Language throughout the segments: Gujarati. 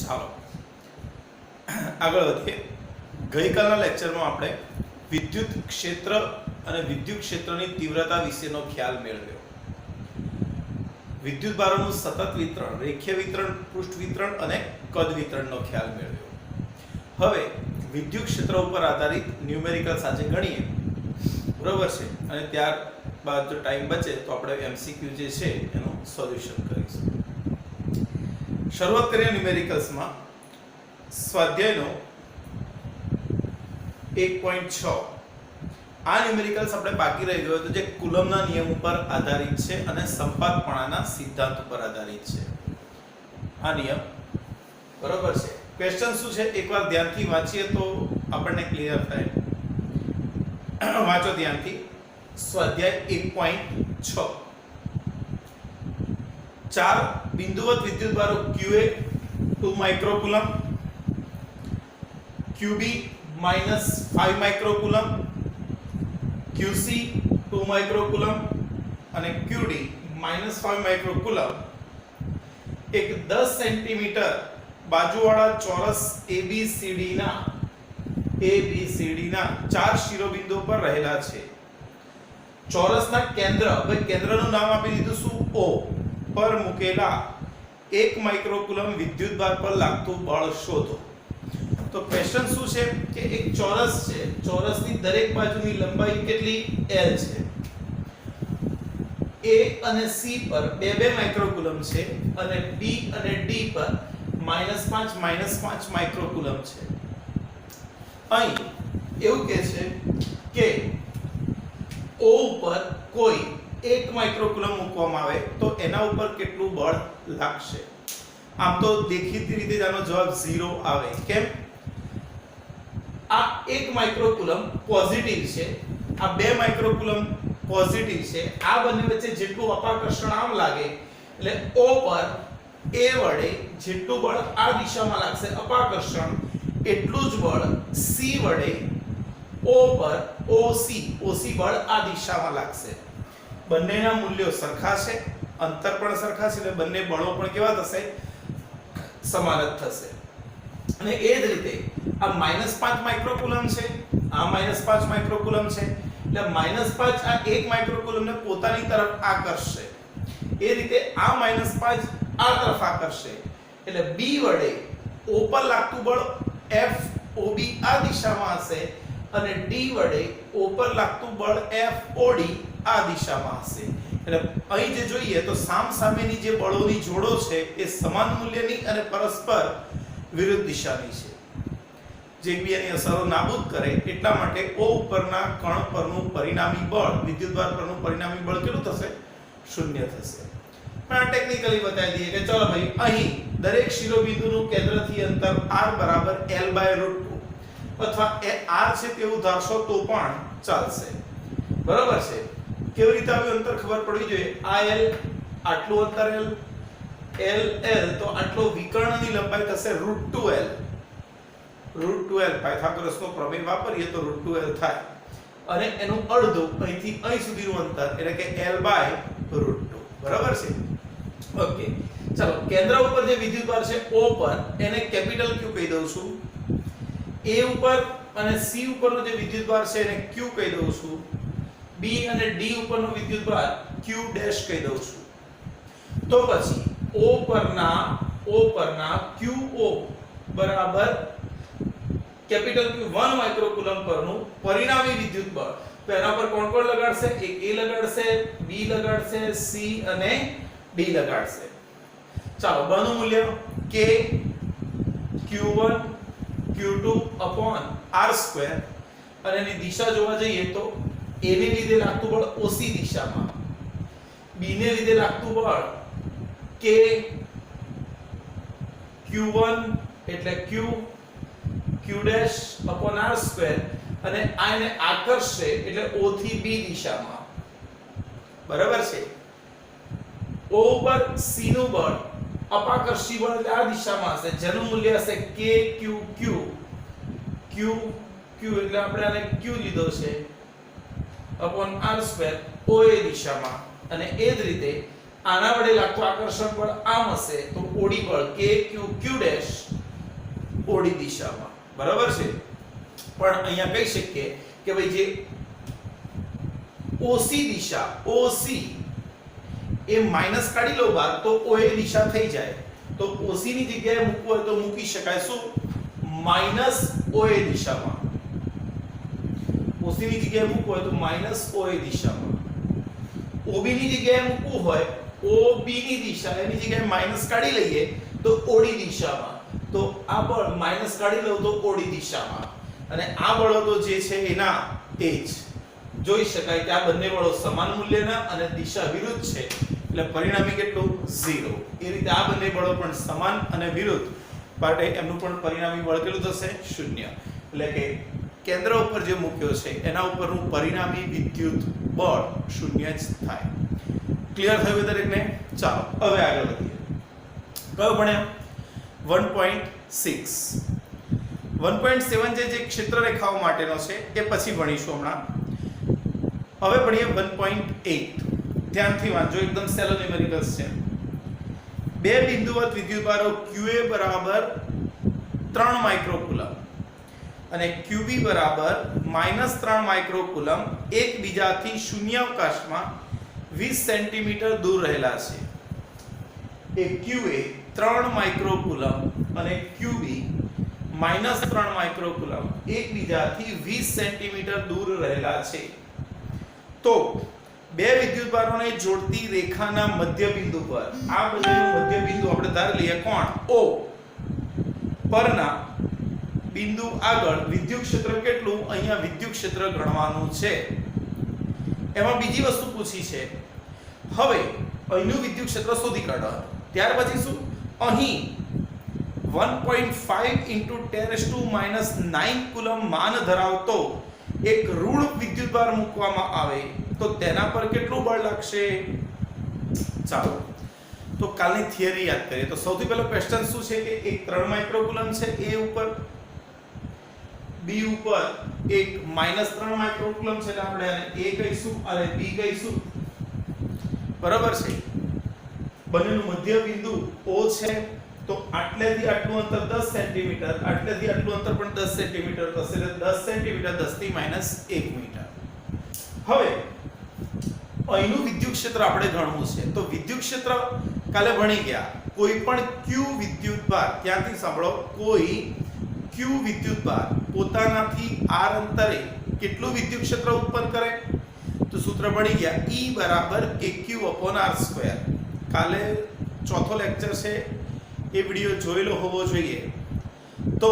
ચાલો આગળ વધીએ. ગઈકાલના લેક્ચરમાં આપણે વિદ્યુત ક્ષેત્ર અને વિદ્યુત ક્ષેત્રની તીવ્રતા વિશેનો ખ્યાલ મેળવ્યો. વિદ્યુત ભારોનું સતત વિતરણ, રેખીય વિતરણ, પૃષ્ઠ વિતરણ અને કદ વિતરણનો ખ્યાલ મેળવ્યો. હવે વિદ્યુત ક્ષેત્ર ઉપર આધારિત ન્યુમેરિકલ સાથે ગણીએ, બરોબર છે, અને ત્યારબાદ જો ટાઈમ બચે તો આપણે એમસીક્યુ જે છે એનું સોલ્યુશન કરીશું. શરૂઆત કરીએ ન્યુમેરિકલ્સમાં. સ્વાધ્યાયનો 1.6 આ ન્યુમેરિકલ્સ આપણે બાકી રહી ગયો તો જે કુલમના નિયમ ઉપર આધારિત છે અને સંપાતપણાના સિદ્ધાંત ઉપર આધારિત છે. આ નિયમ બરોબર છે. ક્વેશ્ચન શું છે એકવાર ધ્યાનથી વાંચીએ તો આપણને ક્લિયર થાય. વાંચો ધ્યાનથી. સ્વાધ્યાય 1.6 ચાર બિંદુવત વિદ્યુત ભારો QA 2 માઇક્રોકુલમ, QB -5 માઇક્રોકુલમ, QC 2 માઇક્રોકુલમ અને QD -5 માઇક્રોકુલમ એક 10 સેન્ટીમીટર બાજુવાળા ચોરસ ABCD ના ચાર શિરોબિંદુઓ પર રહેલા છે. ચોરસના કેન્દ્ર, ભાઈ કેન્દ્રનું નામ આપી દીધું શું? O પર મૂકેલા 1 માઇક્રોકુલમ વિદ્યુતભાર પર લાગતું બળ શોધો. તો ક્વેશ્ચન શું છે કે એક ચોરસ છે, ચોરસની દરેક બાજુની લંબાઈ કેટલી? L છે. A અને C પર 2 માઇક્રોકુલમ છે અને B અને D પર -5 માઇક્રોકુલમ છે. અહીં એવું કહે છે કે O ઉપર કોઈ 1 માઇક્રોકુલમ મૂકવામાં આવે તો એના ઉપર કેટલું બળ લાગશે? આમ તો દેખીતી રીતે આનો જવાબ 0 આવે. કેમ? આ 1 માઇક્રોકુલમ પોઝિટિવ છે, આ 2 માઇક્રોકુલમ પોઝિટિવ છે. આ બંને વચ્ચે જેટલું અપાકર્ષણ આમ લાગે એટલે O પર A વડે જેટલું બળ આ દિશામાં લાગશે અપાકર્ષણ, એટલું જ બળ C વડે O પર OC બળ આ દિશામાં લાગશે. બંનેના મૂલ્યો સરખા છે, અંતર પણ સરખા છે, એટલે બંને બળો પણ કેવા થશે? સમાન જ થશે. અને એ જ રીતે આ -5 માઇક્રોકુલમ છે, આ -5 માઇક્રોકુલમ છે, એટલે -5 આ 1 માઇક્રોકુલમને પોતાની તરફ આકર્ષશે. એ રીતે આ -5 આ તરફ આકર્ષશે, એટલે B વડે O પર લાગતું બળ FOB આ દિશામાં હશે અને D વડે O પર લાગતું બળ FOD આ દિશામાં હશે. એટલે અહીં જે જોઈએ તો સામસામેની જે બળોની જોડો છે એ સમાન મૂલ્યની અને પરસ્પર વિરુદ્ધ દિશાની છે, જે એકબીજાની અસરો નાબૂદ કરે. એટલા માટે O ઉપરના કણ પરનું પરિણામી બળ, વિદ્યુતભાર પરનું પરિણામી બળ કેટલું થશે? 0 થશે. પણ ટેકનિકલી બતાવી દઈએ કે ચલો ભાઈ અહીં દરેક શિરોબિંદુનું કેન્દ્રથી અંતર r બરાબર L/√2 અથવા r છે તેવું ધારશો તો પણ ચાલશે. બરાબર છે. કેવી રીતે આવ્યું અંતર ખબર પડવી જોઈએ. આ L, આટલું અંતર L, L તો આટલો વિકર્ણની લંબાઈ થશે √2L. √2L પાયથાગોરસનો પ્રમેય વાપરીએ તો √2L થાય અને એનું અડધું અહીંથી અહીં સુધીનું અંતર એટલે કે L/√2. બરાબર છે. ઓકે, ચાલો કેન્દ્ર ઉપર જે વિદ્યુતભાર છે O પર એને કેપિટલ Q કહી દઉં છું. A ઉપર અને C ઉપરનો જે વિદ્યુતભાર છે એને Q કહી દઉં છું. B અને D ઉપરનો વિદ્યુતભાર Q' કહી દઉં છું. તો પછી O પરના QO બરાબર કેપિટલ Q 1 માઇક્રોકુલમ પરનું પરિણામી વિદ્યુતબળ. તો એના પર કોણ કોણ લગાડશે? એક A લગાડશે, B લગાડશે, C અને D લગાડશે. ચાલો બળનું મૂલ્ય K Q1 Q2 r² અને એની દિશા જોવા જઈએ તો A ને લીધે લાગતું બળ OC દિશામાં, B ને લીધે લાગતું બળ K Q1 એટલે Q r² અને આ એને આકર્ષશે એટલે O થી B દિશામાં. બરાબર છે. O ઉપર C નું બળ અપાકર્ષી બળ આ દિશામાં હશે, જેનું મૂલ્ય હશે K Q એટલે આપણે આને Q લીધો છે r² OA દિશામાં. અને એ જ રીતે આના વડે લાગતું આકર્ષણ બળ આમ હશે તો ઓડી બળ કે ક્યુ ક્યુ ડેશ ઓડી દિશામાં, બરાબર છે. પણ અહીંયા કહી શકીએ કે ભાઈ જે ઓસી દિશા, ઓસી એ માઈનસ કાઢી લો બહાર તો ઓએ દિશા થઈ જાય. તો ઓસી ની જગ્યાએ મૂકવું હોય તો મૂકી શકાય શું? માઈનસ ઓએ દિશામાં. ઓસી ની જગ્યાએ મૂકવું હોય તો માઈનસ ઓએ દિશામાં. ઓબી ની જગ્યાએ મૂકવું હોય ઓબી ની દિશા એની જગ્યાએ માઈનસ કાઢી લઈએ તો ઓડી દિશામાં. તો આ બળ માઈનસ કાઢી લો તો ઓડી દિશામાં. અને આ બળો તો જે છે એના એ જ જોઈ શકાય કે આ બંને બળો સમાન મૂલ્યના અને દિશા વિરુદ્ધ છે એટલે પરિણામી કેટલું? 0. એ રીતે આ બંને બળો પણ સમાન અને વિરુદ્ધ માટે એમનું પણ પરિણામી બળ કેટલું થશે? 0. એટલે કે કેન્દ્ર ઉપર જે મૂક્યો છે એના ઉપરનું પરિણામી વિદ્યુત બળ 0 જ થાય. ક્લિયર થયું દરેકને? ચાલો હવે આગળ વધીએ. કયો ભણ્યા? 1.6 1.7 જે ક્ષેત્ર રેખાઓ માટેનો છે એ પછી ભણીશું હમણાં. હવે ભણીએ 1.8. ધ્યાનથી વાંચો, એકદમ સેલો ન્યુમેરિકલ્સ છે. બે બિંદુવત વિદ્યુતભારો QA બરાબર 3 માઇક્રોકુલમ અને QB બરાબર -3 માઇક્રોકુલમ એકબીજાથી શૂન્યાવકાશમાં 20 સેન્ટીમીટર દૂર રહેલા છે. એ QA 3 માઇક્રોકુલમ અને QB -3 માઇક્રોકુલમ એકબીજાથી 20 સેન્ટીમીટર દૂર રહેલા છે. તો બે વિદ્યુતભારોને જોડતી રેખાના મધ્યબિંદુ પર, આ બંનેનું મધ્યબિંદુ આપણે ધારી લઈએ કોણ? O પરના બિંદુ આગળ વિદ્યુત ક્ષેત્ર કેટલું? અહીંયા વિદ્યુત ક્ષેત્ર ગણવાનું છે. એમાં બીજી વસ્તુ પૂછી છે, હવે અહીંનું વિદ્યુત ક્ષેત્ર શોધી કાઢો. ત્યાર પછી શું? અહીં 1.5 × 10⁻⁹ કુલમ માન ધરાવતો એક ઋણ વિદ્યુતભાર મૂકવામાં આવે તો તેના પર કેટલું બળ લાગશે? ચાલો તો કાલની થિયરી યાદ કરીએ. તો સૌથી પહેલો ક્વેશ્ચન શું છે કે એક 3 માઇક્રોકુલમ છે A ઉપર, B ઉપર એક -3 માઇક્રોકુલમ છે એટલે આપણે આને A કહીશું અને B કહીશું, બરાબર છે. બંનેનું મધ્ય બિંદુ O છે તો આટલેથી આટલું અંતર 10 સેન્ટીમીટર, આટલેથી આટલું અંતર પણ 10 સેન્ટીમીટર થશે એટલે 10 સેન્ટીમીટર 10⁻⁻1 મીટર. હવે અહીંનું વિદ્યુત ક્ષેત્ર આપણે ગણવું છે. તો વિદ્યુત ક્ષેત્ર કાલે ભણી ગયા. કોઈ પણ Q વિદ્યુતભાર, ત્યાંથી સાંભળો, કોઈ Q વિદ્યુતભાર પોતાનાથી r અંતરે કેટલું વિદ્યુત ક્ષેત્ર ઉત્પન્ન કરે? તો સૂત્ર ભણી ગયા E kq/r². કાલે ચોથો લેક્ચર છે એ વિડિયો જોયેલો હોવો જોઈએ. તો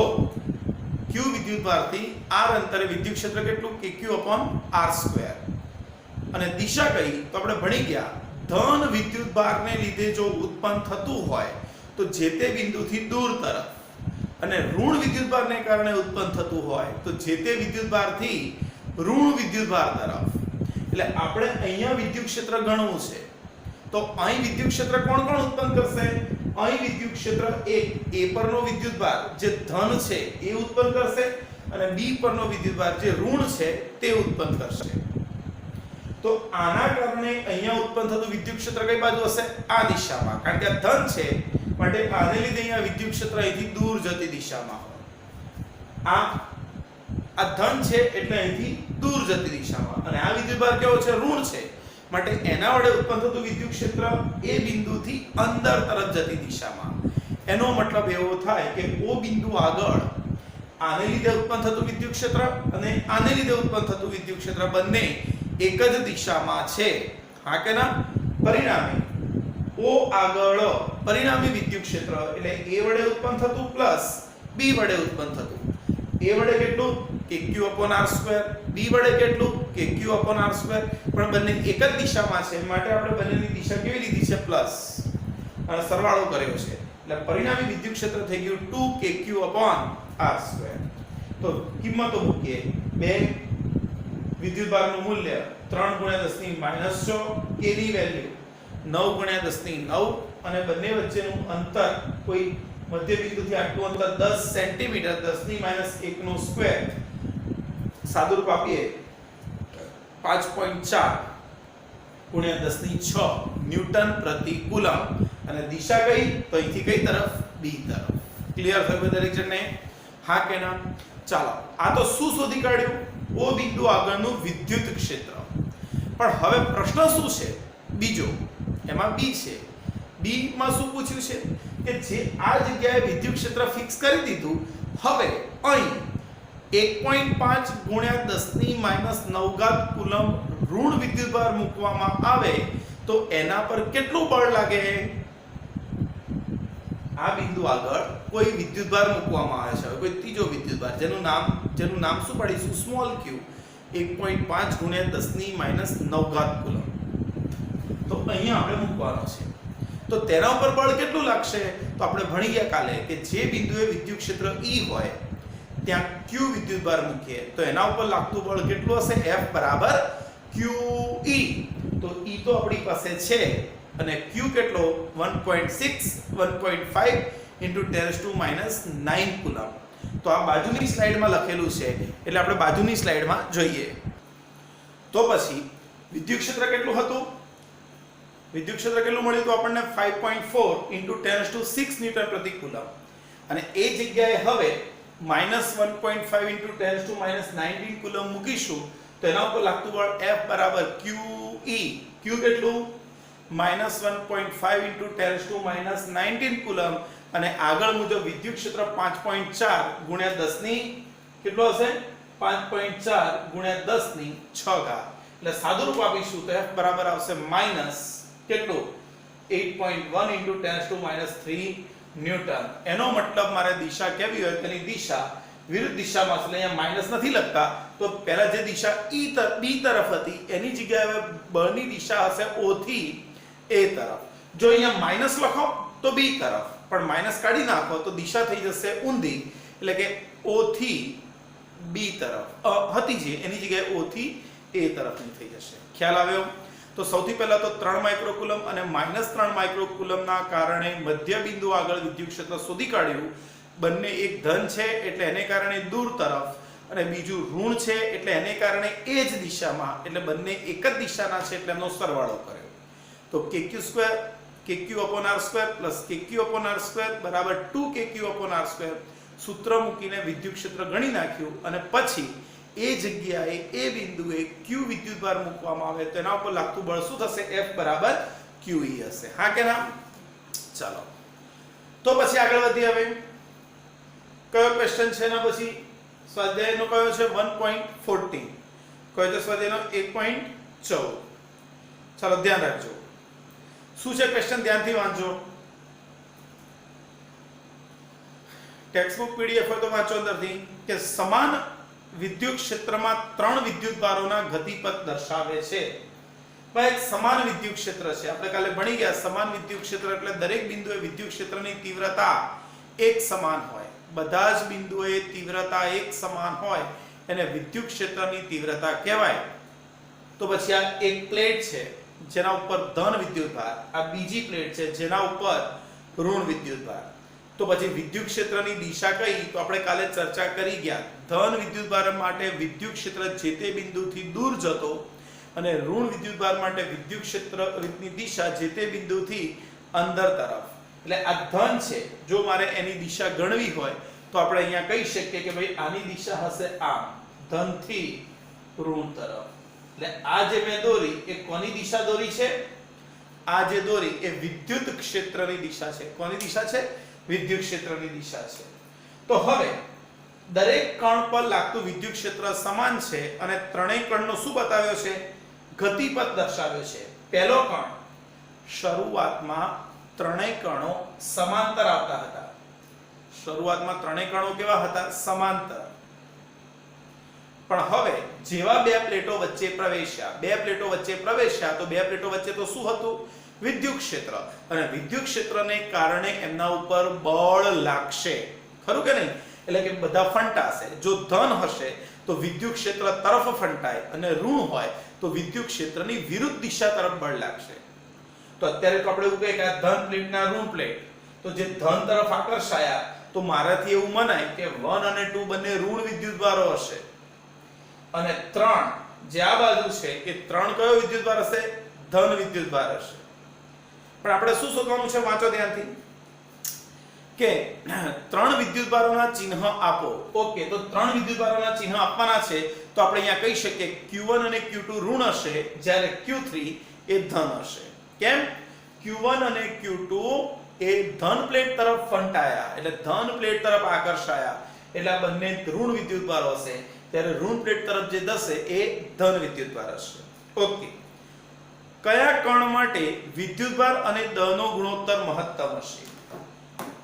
Q વિદ્યુતભારથી r અંતરે વિદ્યુત ક્ષેત્ર કેટલું? kq/r². અને દિશા કઈ? તો આપણે ભણી ગયા ધન વિદ્યુતભારને લીધે જો ઉત્પન્ન થતું હોય તો જે તે બિંદુથી દૂર તરફ, અને ઋણ વિદ્યુતભારને કારણે ઉત્પન્ન થતું હોય તો જે તે વિદ્યુતભારથી ઋણ વિદ્યુતભાર તરફ. એટલે આપણે અહીંયા વિદ્યુત ક્ષેત્ર ગણવું છે. તો અહીં વિદ્યુત ક્ષેત્ર કોણ કોણ ઉત્પન્ન કરશે? અહીં વિદ્યુત ક્ષેત્ર એક A પરનો વિદ્યુતભાર જે ધન છે એ ઉત્પન્ન કરશે અને B પરનો વિદ્યુતભાર જે ઋણ છે તે ઉત્પન્ન કરશે. તો આના કારણે અહીંયા ઉત્પન્ન થતું વિદ્યુત ક્ષેત્ર કઈ બાજુ હશે? આ દિશામાં, કારણ કે આ ધન છે માટે આને લીધે અહીંયા વિદ્યુત ક્ષેત્ર અહીંથી દૂર જતી દિશામાં હોય. આ ધન છે એટલે અહીંથી દૂર જતી દિશામાં, અને આ વિદ્યુતભાર કેવો છે? ઋણ છે માટે એના વડે ઉત્પન્ન થતું વિદ્યુત ક્ષેત્ર એ બિંદુથી અંદર તરફ જતી દિશામાં. એનો મતલબ એવો થાય કે O બિંદુ આગળ આને લીધે ઉત્પન્ન થતું વિદ્યુત ક્ષેત્ર અને આને લીધે ઉત્પન્ન થતું વિદ્યુત ક્ષેત્ર બંને એક જ દિશામાં છે. હા કે ના? પરિણામે O આગળ પરિણામી વિદ્યુત ક્ષેત્ર એટલે A વડે ઉત્પન્ન થતું પ્લસ B વડે ઉત્પન્ન થતું. A વડે કેટલું? kq/r². B વડે કેટલું? kq/r². પણ બંને એક જ દિશામાં છે માટે આપણે બંનેની દિશા કેવી લીધી છે? પ્લસ, અને સરવાળો કર્યો છે એટલે પરિણામી વિદ્યુત ક્ષેત્ર થઈ ગયું 2kq/r². તો કિંમતો મૂકીએ. બે વિદ્યુતભારનું મૂલ્ય 3 × 10⁻⁶, k ની વેલ્યુ 9 × 10⁹ અને બંને વચ્ચેનું અંતર કોઈ મધ્ય બિંદુથી આટલું અંતર 10 સેન્ટીમીટર 10⁻⁻1² સાદુરૂપ આપીએ 5.4 × 10⁶ ન્યૂટન પ્રતિ કુલમ અને દિશા કઈ તો અહીંથી કઈ તરફ બી તરફ ક્લિયર થયું દરેક જણને હા કે ના ચાલો આ તો શું શોધી કાઢ્યું ઓ બિંદુ આગળનું વિદ્યુત ક્ષેત્ર પણ હવે પ્રશ્ન શું છે બીજો એમાં બી છે બી માં શું પૂછ્યું છે કે જે આ જગ્યાએ વિદ્યુત ક્ષેત્ર ફિક્સ કરી દીધું હવે અહીં 1.5 ગુણ્યા 10 ની -9 કુલમ ઋણ વિદ્યુતભાર મૂકવામાં આવે તો એના પર કેટલું બળ લાગે આ બિંદુ આગળ કોઈ વિદ્યુતભાર મૂકવામાં આવે છે કોઈ ત્રીજો વિદ્યુતભાર જેનું નામ શું પાડીશું સ્મોલ ક્યુ 1.5 ગુણ્યા 10 ની -9 કુલમ તો અહીંયા આપણે મૂકવાનો છે તો તેના ઉપર બળ કેટલું લાગશે તો આપણે ભણી ગયા કાલે કે જે બિંદુએ વિદ્યુત ક્ષેત્ર E હોય ત્યાં Q વિદ્યુતભાર મૂકીએ તો એના ઉપર લાગતું બળ કેટલું હશે F બરાબર QE તો E તો આપણી પાસે છે અને Q કેટલો 1.6 1.5 × 10⁻⁹ કુલમ તો આ બાજુની સ્લાઇડમાં લખેલું છે એટલે આપણે બાજુની સ્લાઇડમાં જોઈએ તો પછી વિદ્યુત ક્ષેત્ર કેટલું હતું વિદ્યુત ક્ષેત્ર કેટલું મળ્યું તો આપણને 5.4 × 10⁶ ન્યૂટન પ્રતિ કુલમ અને એ જગ્યાએ હવે -1.5 × 10⁻⁹ કુલમ મૂકીશું તો એના ઉપર લાગતું બળ F બરાબર QE Q કેટલું -1.5 × 10⁻⁹ કુલમ અને આગળ મુજબ વિદ્યુત ક્ષેત્ર 5.4 ગુણ્યા 10 ની કેટલો હશે 5.4 ગુણ્યા 10 ની 6 એટલે સાદું રૂપ આપીશું તો F બરાબર આવશે માઈનસ કેટલું 8.1 × 10⁻³ ન્યૂટન એનો મતલબ મારે દિશા કેવી હોય તેની દિશા વિરુદ્ધ દિશામાં એટલે અહીંયા માઈનસ નથી લખતા તો પહેલા જે દિશા B તરફ હતી એની જગ્યાએ બળની દિશા હશે O થી A તરફ જો અહીંયા માઈનસ લખો તો B તરફ પણ માઈનસ કાઢી નાખો તો દિશા થઈ જશે ઊંધી એટલે કે O થી B તરફ હતી જે એની જગ્યાએ O થી A તરફની થઈ જશે ખ્યાલ આવ્યો તો સૌથી પહેલા તો 3 માઇક્રોકુલમ અને -3 માઇક્રોકુલમના કારણે મધ્ય બિંદુ આગળ વિદ્યુત ક્ષેત્ર શોધી કાઢ્યું બંને એક ધન છે એટલે એને કારણે દૂર તરફ અને બીજું ઋણ છે એટલે એને કારણે એ જ દિશામાં એટલે બંને એક જ દિશાના છે એટલે એનો સરવાળો કર્યો તો kq² kq/r² kq/r² બરાબર 2kq/r² સૂત્ર મૂકીને વિદ્યુત ક્ષેત્ર ગણી નાખ્યું અને પછી એ જગ્યાએ એ બિંદુએ q વિદ્યુતભાર મૂકવામાં આવે તો એના ઉપર લાગતું બળ શું થશે F બરાબર QE હશે હા કે ના ચાલો તો પછી આગળ વધીએ હવે કયો ક્વેશ્ચન છે એના પછી સ્વાધ્યાયનો કયો છે 1.14 કયો છે સ્વાધ્યાયનો 1.14 ચાલો ધ્યાન રાખજો શું છે ક્વેશ્ચન ધ્યાનથી વાંચો ટેક્સ્ટબુક PDF હોય તો વાંચો અંદરથી કે સમાન વિદ્યુત ક્ષેત્રમાં 3 વિદ્યુતભારોના ગતિપથ દર્શાવે છે ભાઈ એક સમાન વિદ્યુત ક્ષેત્ર છે આપણે કાલે ભણી ગયા સમાન વિદ્યુત ક્ષેત્ર એટલે દરેક બિંદુએ વિદ્યુત ક્ષેત્રની તીવ્રતા એક સમાન હોય બધા જ બિંદુએ તીવ્રતા એક સમાન હોય એને વિદ્યુત ક્ષેત્રની તીવ્રતા કહેવાય તો પછી આ એક પ્લેટ છે જેના ઉપર ધન વિદ્યુતભાર આ બીજી પ્લેટ છે જેના ઉપર ઋણ વિદ્યુતભાર તો પછી વિદ્યુત ક્ષેત્રની દિશા કઈ તો આપણે કાલે ચર્ચા કરી ગયા ધન વિદ્યુતભાર માટે વિદ્યુત ક્ષેત્ર જે તે બિંદુથી દૂર જતો અને ઋણ વિદ્યુતભાર માટે વિદ્યુત ક્ષેત્રની દિશા જે તે બિંદુથી અંદર તરફ એટલે આ ધન છે જો મારે એની દિશા ગણવી હોય તો આપણે અહીંયા કહી શકીએ કે ભાઈ આની દિશા હશે આમ ધન થી ઋણ તરફ એટલે આ જે મેં દોરી એ કોની દિશા દોરી છે આ જે દોરી એ વિદ્યુત ક્ષેત્રની દિશા છે કોની દિશા છે વિદ્યુત ક્ષેત્રની દિશા છે તો હવે દરેક કણ પર લાગતું વિદ્યુત ક્ષેત્ર સમાન છે અને ત્રણેય કણનો શું બતાવ્યો છે ગતિપથ દર્શાવ્યો છે પહેલો કણ શરૂઆતમાં ત્રણેય કણો સમાંતર આવતા હતા શરૂઆતમાં ત્રણેય કણો કેવા હતા સમાંતર પણ હવે જેવા બે પ્લેટો વચ્ચે પ્રવેશ્યા તો બે પ્લેટો વચ્ચે તો શું હતું વિદ્યુત ક્ષેત્ર અને વિદ્યુત ક્ષેત્રને કારણે એમના ઉપર બળ લાગશે ખરું કે નહીં એટલે કે બધા ફંટાશે જો ધન હશે તો વિદ્યુત ક્ષેત્ર તરફ ફંટાય અને ઋણ હોય તો વિદ્યુત ક્ષેત્રની વિરુદ્ધ દિશા તરફ બળ લાગશે તો અત્યારે તો આપણે એવું કહીએ કે આ ધન પ્લેટના ઋણ પ્લેટ તો જે ધન તરફ આકર્ષાયા તો મારાથી એવું મનાય કે 1 અને 2 બંને ઋણ વિદ્યુતભારો હશે અને 3 જે આ બાજુ છે એ 3 કયો વિદ્યુતભાર હશે ધન વિદ્યુતભાર હશે પણ આપણે શું શોધવાનું છે વાંચો ધ્યાનથી કે ત્રણ વિદ્યુતભારોના ચિહ્ન આપો. ઓકે, તો ત્રણ વિદ્યુતભારોના ચિહ્ન આપવાના છે તો આપણે અહીંયા કહી શકીએ Q1 અને Q2 ઋણ હશે જ્યારે Q3 એ ધન હશે. કેમ? Q1 અને Q2 એ ધન પ્લેટ તરફ ફંટાયા એટલે ધન પ્લેટ તરફ આકર્ષાયા એટલે આ બંને ઋણ વિદ્યુતભારો હશે ત્યારે ઋણ પ્લેટ તરફ જે દશે એ ધન વિદ્યુતભાર હશે. ઓકે, કયા કણ માટે વિદ્યુતભાર અને દળનો ગુણોત્તર મહત્તમ હશે?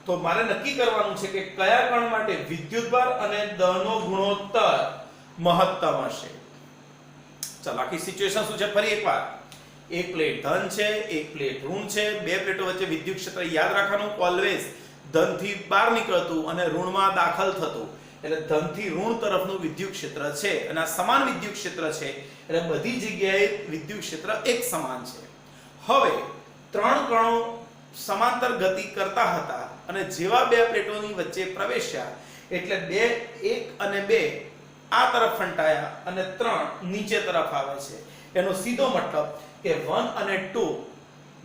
તો મારે નક્કી કરવાનું છે કે કયા કણ માટે વિદ્યુતભાર અને દળનો ગુણોત્તર મહત્તમ હશે. ચાલો આખી સિચ્યુએશન શું છે ફરી એકવાર. એક પ્લેટ ધન છે, એક પ્લેટ ઋણ છે, બે પ્લેટો વચ્ચે વિદ્યુત ક્ષેત્ર યાદ રાખવાનું ઓલવેઝ ધન થી બહાર નીકળતું અને ઋણમાં દાખલ થતું એટલે ધન થી ઋણ તરફનું વિદ્યુત ક્ષેત્ર છે અને આ સમાન વિદ્યુત ક્ષેત્ર છે એટલે બધી જગ્યાએ વિદ્યુત ક્ષેત્ર એક સમાન છે. હવે ત્રણ કણો સમાંતર ગતિ કરતા હતા અને જેવા બે પ્લેટોની વચ્ચે પ્રવેશ્યા એટલે 1 અને 2 આ તરફ ફંટાયા અને 3 નીચે તરફ આવે છે. એનો સીધો મતલબ કે 1 અને 2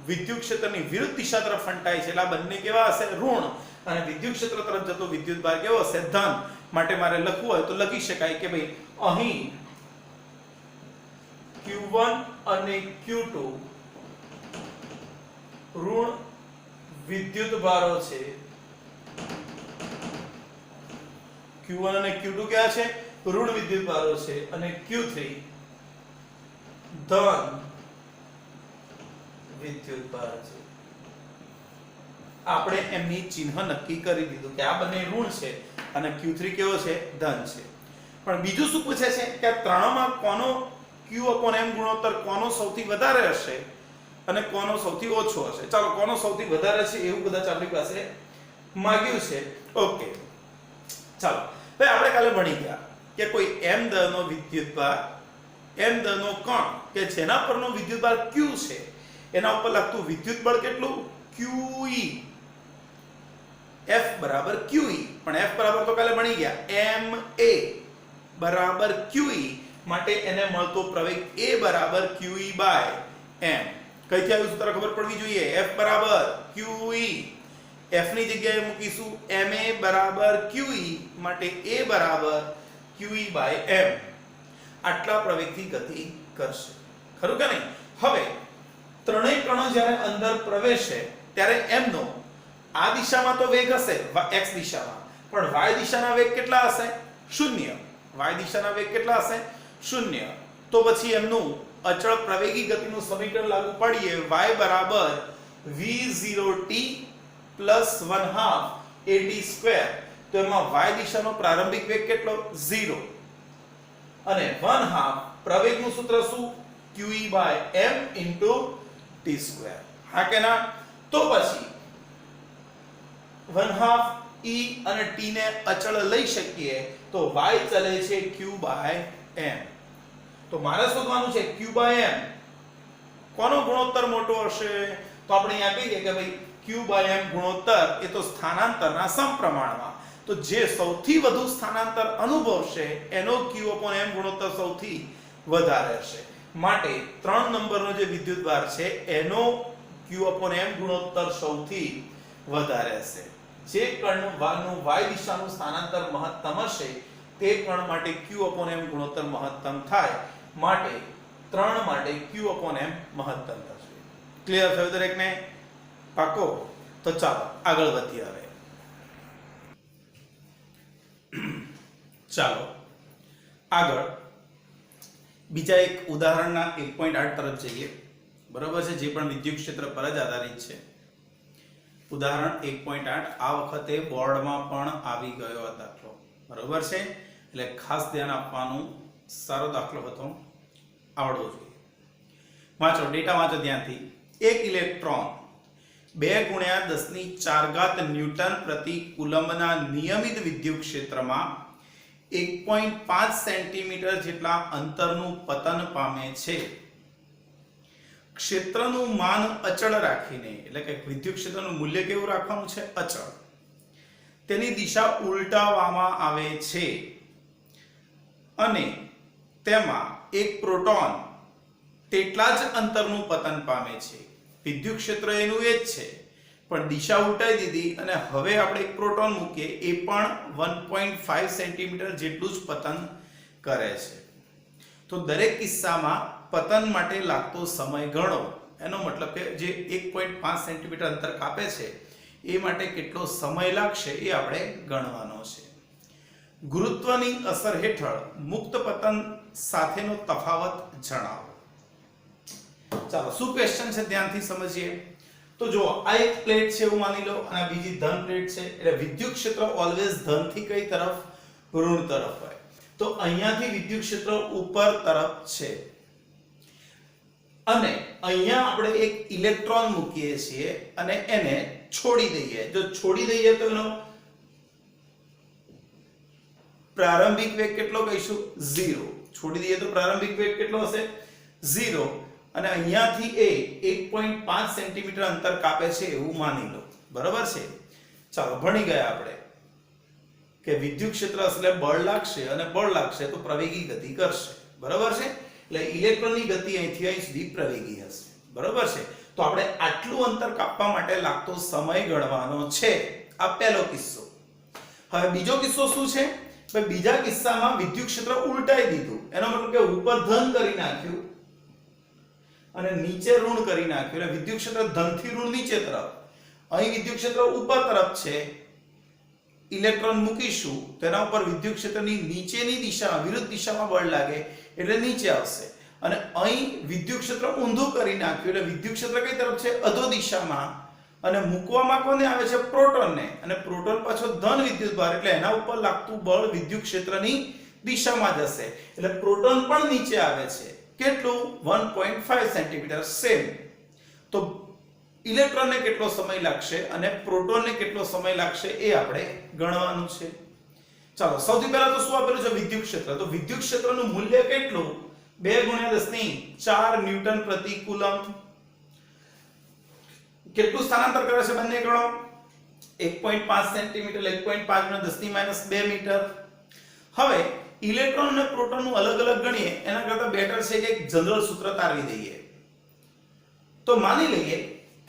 વિદ્યુત ક્ષેત્રની વિરુદ્ધ દિશા તરફ ફંટાય છે એટલે આ બંને કેવા હશે? ઋણ. અને વિદ્યુત ક્ષેત્ર તરફ જતો વિદ્યુતભાર કેવો હશે? ધન. માટે મારે લખવું હોય તો લખી શકાય કે ભાઈ અહીં Q1 અને Q2 ઋણ વિદ્યુતભારો છે. Q1 અને Q2 ક્યાં છે? ઋણ વિદ્યુતભારો છે અને Q3 ધન વિદ્યુતભાર છે. આપણે એમની ચિહ્ન નક્કી કરી દીધું કે આ બંને ઋણ છે અને Q3 કેવો છે? ધન છે. પણ બીજું શું પૂછે છે કે આ ત્રણમાં કોનો Q/M ગુણોત્તર કોનો સૌથી વધારે હશે અને કોનો સૌથી ઓછો હશે? ચાલો કોનો સૌથી વધારે છે એવું કદાચ આપણી પાસે માંગ્યું છે. ઓકે, ચાલો ભાઈ આપણે કાલે ભણી ગયા કે કોઈ m દળનો વિદ્યુતભાર m દળનો કણ કે જેના પરનો વિદ્યુતભાર Q છે એના ઉપર લાગતું વિદ્યુત બળ કેટલું? QE. F બરાબર QE. પણ F બરાબર તો કાલે ભણી ગયા ma બરાબર QE માટે એને મળતો પ્રવેગ A બરાબર QE બાય m. કઈથી આવ્યું સૂત્ર ખબર પડવી જોઈએ. F બરાબર QE. F ની જગ્યાએ મૂકીશું ma બરાબર QE માટે A બરાબર QE બાય m. આટલા પ્રવેગથી ગતિ કરશે. ખરું કે નહીં? હવે ત્રણેય કણો જ્યારે અંદર પ્રવેશે ત્યારે m નો આ દિશામાં તો વેગ હશે x દિશામાં પણ y દિશાના વેગ કેટલા હશે? 0. y દિશાના વેગ કેટલા હશે? 0. તો પછી એમનું અચળ પ્રવેગી ગતિનું સમીકરણ લાગુ પાડીએ y બરાબર v0t પ્લસ 1/2 at². તો એમાં y દિશાનો પ્રારંભિક વેગ કેટલો? 0 અને 1/2 પ્રવેગનું સૂત્ર શું? QE by m into t². હા કે ના? તો પછી 1/2 e અને t ને અચળ લઈ શકીએ તો y ચલે છે q બાય m. તો મારે શોધવાનું છે q બાય m કોનો ગુણોત્તર મોટો હશે? તો આપણે અહીંયા કહીએ કે ભાઈ q બાય m ગુણોત્તર એ તો સ્થાનાંતરના સમપ્રમાણમાં. તો જે સૌથી વધુ સ્થાનાંતર અનુભવશે એનો q/m ગુણોત્તર સૌથી વધારે હશે. માટે 3 નંબરનો જે વિદ્યુતભાર છે એનો q/m ગુણોત્તર સૌથી વધારે હશે. જે કણનું y દિશાનું સ્થાનાંતર મહત્તમ હશે તે કણ માટે q/m ગુણોત્તર મહત્તમ થાય. માટે 3 માટે q/m મહત્તમ થશે. ક્લિયર થયું દરેકને? પાકો? તો ચાલો આગળ વધીએ. હવે ચાલો આગળ બીજા એક ઉદાહરણના 1.8 તરફ જઈએ. બરાબર છે? જે પણ વિદ્યુત ક્ષેત્ર પર જ આધારિત છે. ઉદાહરણ 1.8 આ વખતે બોર્ડમાં પણ આવી ગયો આ દાખલો. બરાબર છે? એટલે ખાસ ધ્યાન આપવાનું. સારો દાખલો હતો, આવડવો જોઈએ. વાંચો, ડેટા વાંચો ધ્યાનથી. એક ઇલેક્ટ્રોન 2 × 10⁴ ન્યૂટન પ્રતિ કુલમ્બના નિયમિત વિદ્યુત ક્ષેત્રમાં 1.5 સેન્ટીમીટર જેટલા અંતરનું પતન પામે છે. ક્ષેત્રનું માન અચળ રાખીને, એટલે કે વિદ્યુત ક્ષેત્રનું મૂલ્ય કેવું રાખવાનું છે? અચળ. તેની દિશા ઉલટાવવામાં આવે છે અને તેમાં એક પ્રોટોન તેટલા જ અંતરનું પતન પામે છે. વિદ્યુત ક્ષેત્ર એનું એ જ છે, પણ દિશા ઉલટાઈ દીધી અને હવે આપણે એક પ્રોટોન મૂકીએ, એ પણ 1.5 સેન્ટીમીટર જેટલું જ પતન કરે છે. તો દરેક કિસ્સામાં પતન માટે લાગતો સમય ગણો. એનો મતલબ કે જે 1.5 સેન્ટીમીટર અંતર કાપે છે એ માટે કેટલો સમય લાગશે એ આપણે ગણવાનો છે. ગુરુત્વની અસર હેઠળ મુક્ત પતન સાથેનો તફાવત જણાવો. ચાલો શું ક્વેશ્ચન છે ધ્યાનથી સમજીએ. તો જો આ એક પ્લેટ છે એવું માની લો અને બીજી ધન પ્લેટ છે, એટલે વિદ્યુત ક્ષેત્ર ઓલવેઝ ધન થી કઈ તરફ? ઋણ તરફ હોય. તો અહીંયાથી વિદ્યુત ક્ષેત્ર ઉપર તરફ છે અને અહીંયા આપણે એક ઇલેક્ટ્રોન મૂકીએ છીએ અને એને છોડી દઈએ. જો છોડી દઈએ તો એનો પ્રારંભિક વેગ કેટલો કહીશું? 0. છોડી દઈએ તો પ્રારંભિક વેગ કેટલો હશે? 0. અને અહીંયાથી એ 1.5 સેન્ટીમીટર અંતર કાપે છે એવું માની લો. બરાબર છે? ચાલો ભણી ગયા આપણે કે વિદ્યુત ક્ષેત્ર એટલે બળ લાગશે અને બળ લાગશે તો પ્રવેગી ગતિ કરશે. બરાબર છે? એટલે ઇલેક્ટ્રોનની ગતિ અહીંથી અહીં સુધી પ્રવેગી હશે. બરાબર છે? તો આપણે આટલું અંતર કાપવા માટે લાગતો સમય ગણવાનો છે. આ પહેલો કિસ્સો. હવે બીજો કિસ્સો શું છે? ભાઈ બીજા કિસ્સામાં વિદ્યુત ક્ષેત્ર ઉલટાઈ દીધું. એનો મતલબ કે ઉપર ધન કરી નાખ્યું અને નીચે ઋણ કરી નાખ્યું. એટલે વિદ્યુત ક્ષેત્ર ધન થી ઋણ નીચે તરફ. અહીં વિદ્યુત ક્ષેત્ર ઉપર તરફ છે, ઇલેક્ટ્રોન મૂકીશું તેના ઉપર વિદ્યુત ક્ષેત્રની નીચેની દિશામાં વિરુદ્ધ દિશામાં બળ લાગે એટલે નીચે આવશે. અને અહીં વિદ્યુત ક્ષેત્ર ઊંધું કરી નાખ્યું એટલે વિદ્યુત ક્ષેત્ર કઈ તરફ છે? અધો દિશામાં. અને મૂકવામાં કોને આવે છે? પ્રોટોનને. અને પ્રોટોન પાછો ધન વિદ્યુતભાર એટલે એના ઉપર લાગતું બળ વિદ્યુત ક્ષેત્રની દિશામાં જશે. એટલે પ્રોટોન પણ નીચે આવે છે. કેટલું? 1.5 સેન્ટીમીટર. સેમ. તો ઇલેક્ટ્રોનને કેટલો સમય લાગશે અને પ્રોટોનને કેટલો સમય લાગશે એ આપણે ગણવાનું છે. ચાલો સૌથી પહેલા તો શું આપેલું છે? વિદ્યુત ક્ષેત્ર. તો વિદ્યુત ક્ષેત્રનું મૂલ્ય કેટલું? 2 × 10⁴ ન્યૂટન પ્રતિ કુલમ. કેટલું સ્થાનાંતર કરે છે બંને ગણો? 1.5 સેન્ટીમીટર 1.5 × 10⁻² મીટર. હવે ઇલેક્ટ્રોન અને પ્રોટોનનું અલગ અલગ ગણીએ એના કરતા બેટર છે કે એક જનરલ સૂત્ર તારવી દઈએ. તો માની લઈએ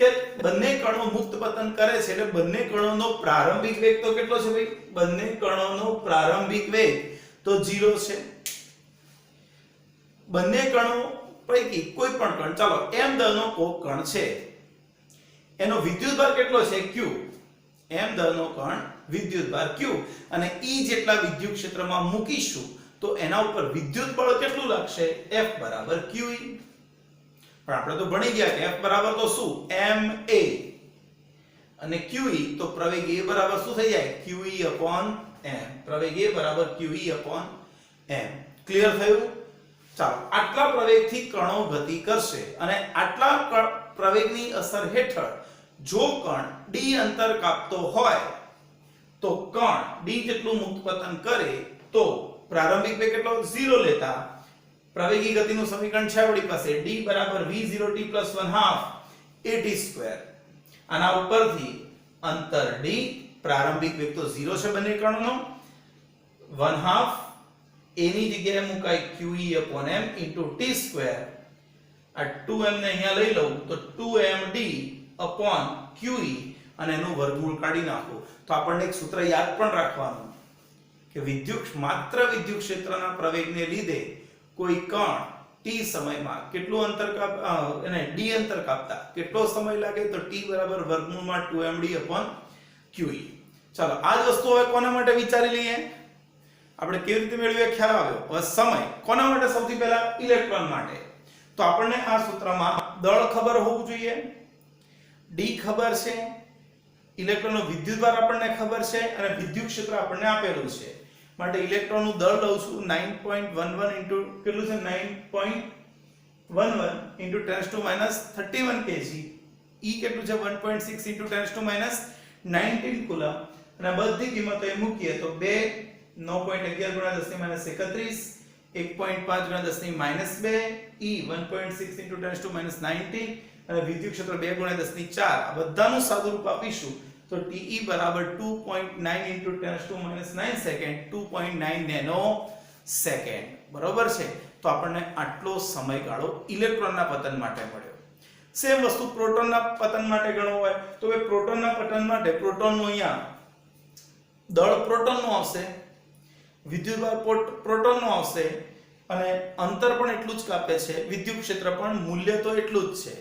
કે બંને કણો મુક્ત પતન કરે છે એટલે બંને કણોનો પ્રારંભિક વેગ તો કેટલો છે ભાઈ? બંને કણોનો પ્રારંભિક વેગ તો 0 છે. બંને કણો પૈકી કોઈ પણ કણ, ચાલો m દળનો કોક કણ છે, એનો વિદ્યુતભાર કેટલો છે? q. m દળનો કણ વિદ્યુતભાર q અને e જેટલા વિદ્યુત ક્ષેત્રમાં મૂકીશું તો એના ઉપર વિદ્યુત બળ કેટલું લાગશે? F = QE. પણ આપણે તો ભણી ગયા કે F બરાબર તો શું? ma અને QE તો પ્રવેગ A બરાબર શું થઈ જાય? QE/m. પ્રવેગ A બરાબર QE/m. ક્લિયર થયું? ચાલો આટલા પ્રવેગથી કણો ગતિ કરશે અને આટલા પ્રવેગની અસર હેઠળ જો કણ d અંતર કાપતો હોય તો કણ d જેટલું મુક્ત પતન કરે તો પ્રારંભિક વેગ કેટલો? 0 લેતા પ્રવેગી ગતિનું સમીકરણ છે આપણી પાસે d = v0t + 1/2 at². આના ઉપરથી અંતર d, પ્રારંભિક વેગ તો 0 છે બંને કણોનો, 1/2 a ની જગ્યાએ મુકાય QE/m * t². આ 2m ને અહીંયા લઈ લઉં તો 2md/QE અને એનું વર્ગમૂળ કાઢી નાખો તો આપણને એક સૂત્ર યાદ પણ રાખવાનું કે માત્ર વિદ્યુત ક્ષેત્રના પ્રવેગને લીધે કોઈ કણ t સમયમાં કેટલું અંતર એને d અંતર કાપતા કેટલો સમય લાગે? તો t = વર્ગમૂળમાં 2md/QE. ચાલો આ જ વસ્તુ હવે કોના માટે વિચારી લઈએ? આપણે કેવી રીતે મેળવીએ ખ્યાલ આવ્યો. હવે સમય કોના માટે? સૌથી પહેલા ઇલેક્ટ્રોન માટે. તો આપણને આ સૂત્રમાં દળ ખબર હોવું જોઈએ, d ખબર છે, ઇલેક્ટ્રોનનો વિદ્યુતભાર આપણને ખબર છે અને વિદ્યુત ક્ષેત્ર આપણને આપેલું છે. માટે ઇલેક્ટ્રોનનું દળ લઉં છું 9.11 * કેટલું છે? 9.11 × 10⁻31 kg. e કેટલું છે? 1.6 × 10⁻19 કુલમ. અને બધી કિંમતો એ મૂકીએ તો 2 9.11 × 10⁻31 1.5 × 10⁻², e 1.6 × 10⁻19 અને વિદ્યુત ક્ષેત્ર 2 × 10⁴. આ બધાનું સાદુરૂપ આપીશું તો Te = 2.9 × 10⁻9 સેકન્ડ, 2.9 નેનો સેકન્ડ. બરોબર છે? તો આપણને આટલો સમયગાળો ઇલેક્ટ્રોનના પતન માટે મળ્યો. સેમ વસ્તુ પ્રોટોનના પતન માટે ગણવું હોય તો ભાઈ પ્રોટોનના પતન માટે પ્રોટોનનું અહીંયા દળ પ્રોટોનનું આવશે, વિદ્યુતભાર પ્રોટોનનું આવશે અને અંતર પણ એટલું જ કાપે છે, વિદ્યુત ક્ષેત્ર પણ મૂલ્ય તો એટલું જ છે.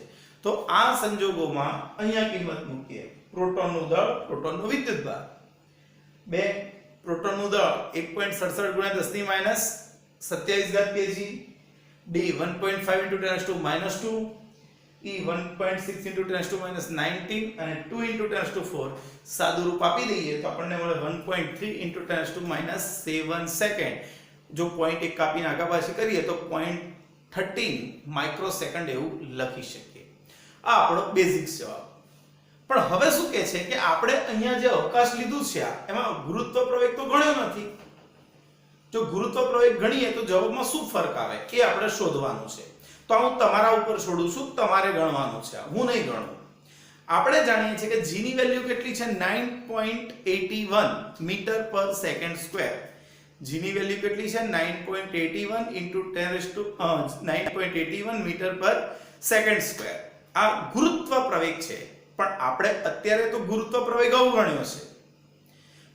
તો આ સંજોગોમાં અહીંયા કિંમત મૂકીએ. પ્રોટોનનું દળ, પ્રોટોનનો વિદ્યુતભાર. 2 પ્રોટોનનું દળ 1.67 × 10⁻27 kg, d 1.5 × 10⁻², e 1.6 × 10⁻19 અને 2 × 10⁴. સાદું રૂપ આપી દઈએ તો આપણને મળે 1.3 × 10⁻7 સેકન્ડ. જો 0.1 કાપીને આગા પાછી કરીએ તો 0.13 માઇક્રોસેકન્ડ એવું લખી શકીએ. આ આપણો બેઝિક જવાબ. પણ હવે શું કહે છે કે આપણે અહીંયા જે અવકાશ લીધું છે એમાં ગુરુત્વ પ્રવેગ તો ગણ્યો નથી. જો ગુરુત્વ પ્રવેગ ગણીએ તો જવાબમાં શું ફરક આવે એ આપણે શોધવાનું છે. તો હું તમારા ઉપર છોડું છું, તમારે ગણવાનું છે, હું નહીં ગણું. આપણે જાણીએ છીએ કે g ની વેલ્યુ કેટલી છે? 9.81 મીટર પર સેકન્ડ સ્ક્વેર. g ની વેલ્યુ કેટલી છે? 9.81 મીટર પર સેકન્ડ સ્ક્વેર. આ ગુરુત્વ પ્રવેગ છે, પણ આપણે અત્યારે તો ગુરુત્વ પ્રવેગ અવગણ્યો છે.